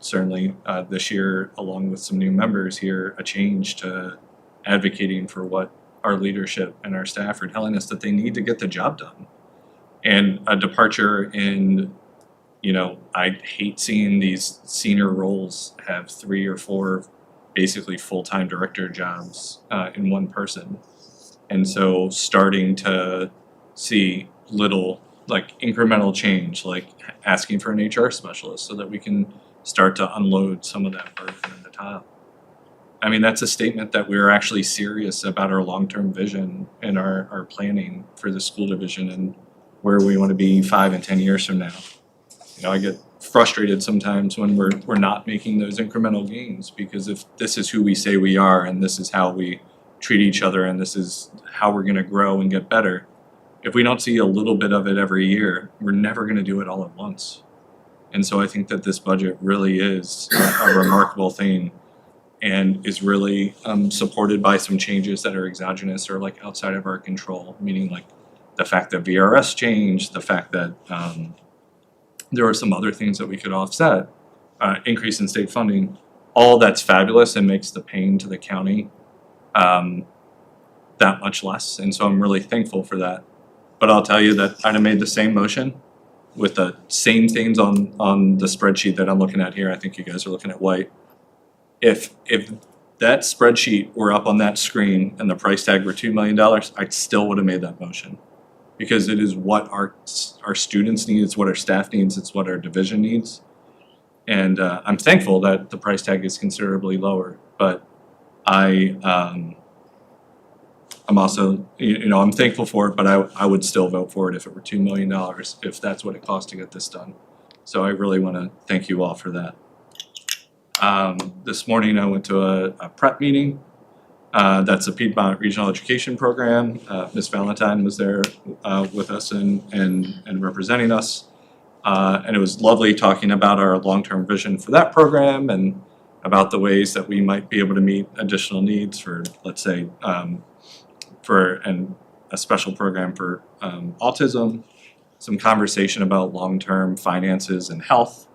certainly this year, along with some new members here, a change to advocating for what our leadership and our staff are telling us that they need to get the job done. And a departure in, I hate seeing these senior roles have 3 or 4 basically full-time director jobs in one person. And so starting to see little like incremental change, like asking for an HR specialist so that we can start to unload some of that burden at the top. I mean, that's a statement that we're actually serious about our long-term vision and our planning for the school division and where we want to be 5 and 10 years from now. I get frustrated sometimes when we're not making those incremental gains, because if this is who we say we are and this is how we treat each other and this is how we're going to grow and get better, if we don't see a little bit of it every year, we're never going to do it all at once. And so I think that this budget really is a remarkable thing and is really supported by some changes that are exogenous or like outside of our control, meaning like the fact that VRS changed, the fact that there were some other things that we could offset, increase in state funding, all that's fabulous and makes the pain to the county that much less. And so I'm really thankful for that. But I'll tell you that I'd have made the same motion with the same things on the spreadsheet that I'm looking at here. I think you guys are looking at white. If that spreadsheet were up on that screen and the price tag were $2 million, I still would have made that motion. Because it is what our students need, it's what our staff needs, it's what our division needs. And I'm thankful that the price tag is considerably lower, but I'm also, I'm thankful for it, but I would still vote for it if it were $2 million, if that's what it costs to get this done. So I really wanna thank you all for that. This morning I went to a prep meeting. That's a Piedmont Regional Education Program. Ms. Valentine was there with us and representing us. And it was lovely talking about our long-term vision for that program and about the ways that we might be able to meet additional needs for, let's say, a special program for autism, some conversation about long-term finances and health.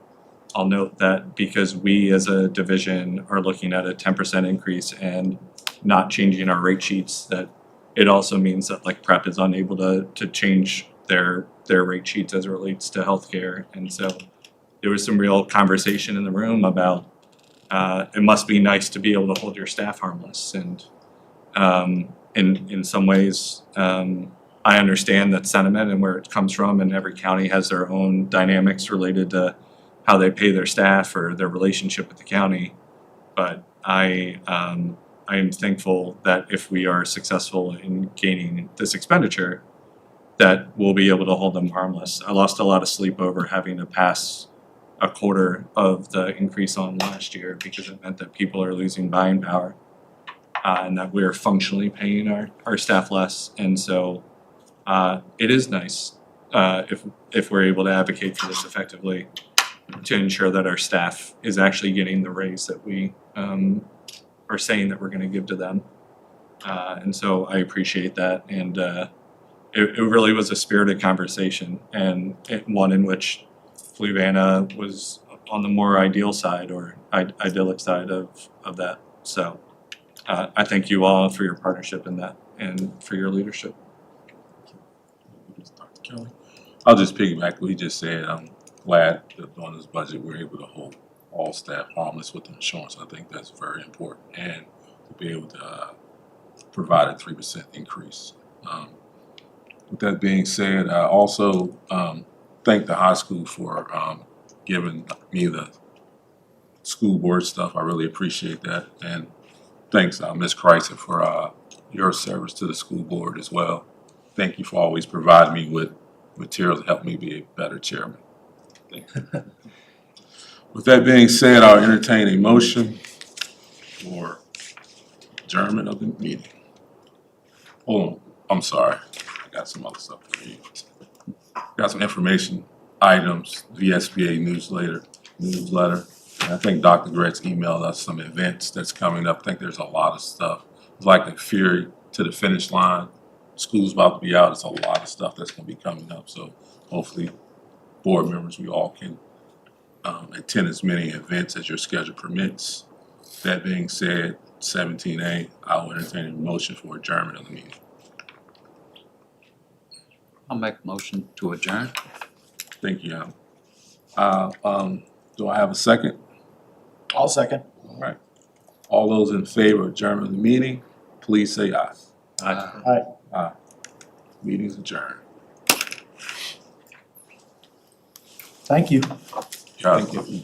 I'll note that because we as a division are looking at a 10% increase and not changing our rate sheets, that it also means that like prep is unable to change their rate sheets as it relates to healthcare. And so there was some real conversation in the room about it must be nice to be able to hold your staff harmless. And in some ways, I understand that sentiment and where it comes from, and every county has their own dynamics related to how they pay their staff or their relationship with the county. But I am thankful that if we are successful in gaining this expenditure, that we'll be able to hold them harmless. I lost a lot of sleep over having to pass a quarter of the increase on last year because it meant that people are losing buying power and that we're functionally paying our staff less. And so it is nice if we're able to advocate for this effectively to ensure that our staff is actually getting the raise that we are saying that we're gonna give to them. And so I appreciate that, and it really was a spirited conversation, and one in which Fluvanna was on the more ideal side or idyllic side of that. So I thank you all for your partnership in that and for your leadership. Dr. Kelly? I'll just piggyback what he just said. I'm glad that on this budget, we're able to hold all staff harmless with the insurance. I think that's very important, and to be able to provide a 3% increase. With that being said, I also thank the high school for giving me the school board stuff. I really appreciate that, and thanks Ms. Chrysler for your service to the school board as well. Thank you for always providing me with materials to help me be a better chairman. Thank you. With that being said, I'll entertain a motion for adjournment of the meeting. Hold on, I'm sorry. I got some other stuff to read. Got some information items, VSBA newsletter. And I think Dr. Gretz emailed us some events that's coming up. I think there's a lot of stuff. It's like the fury to the finish line. School's about to be out. It's a lot of stuff that's gonna be coming up. So hopefully board members, we all can attend as many events as your schedule permits. That being said, 17A, I will entertain a motion for adjournment of the meeting. I'll make a motion to adjourn. Thank you, Alan. Do I have a second? I'll second. All right. All those in favor of adjournment of the meeting, please say aye. Aye. Meeting's adjourned. Thank you. Thank you.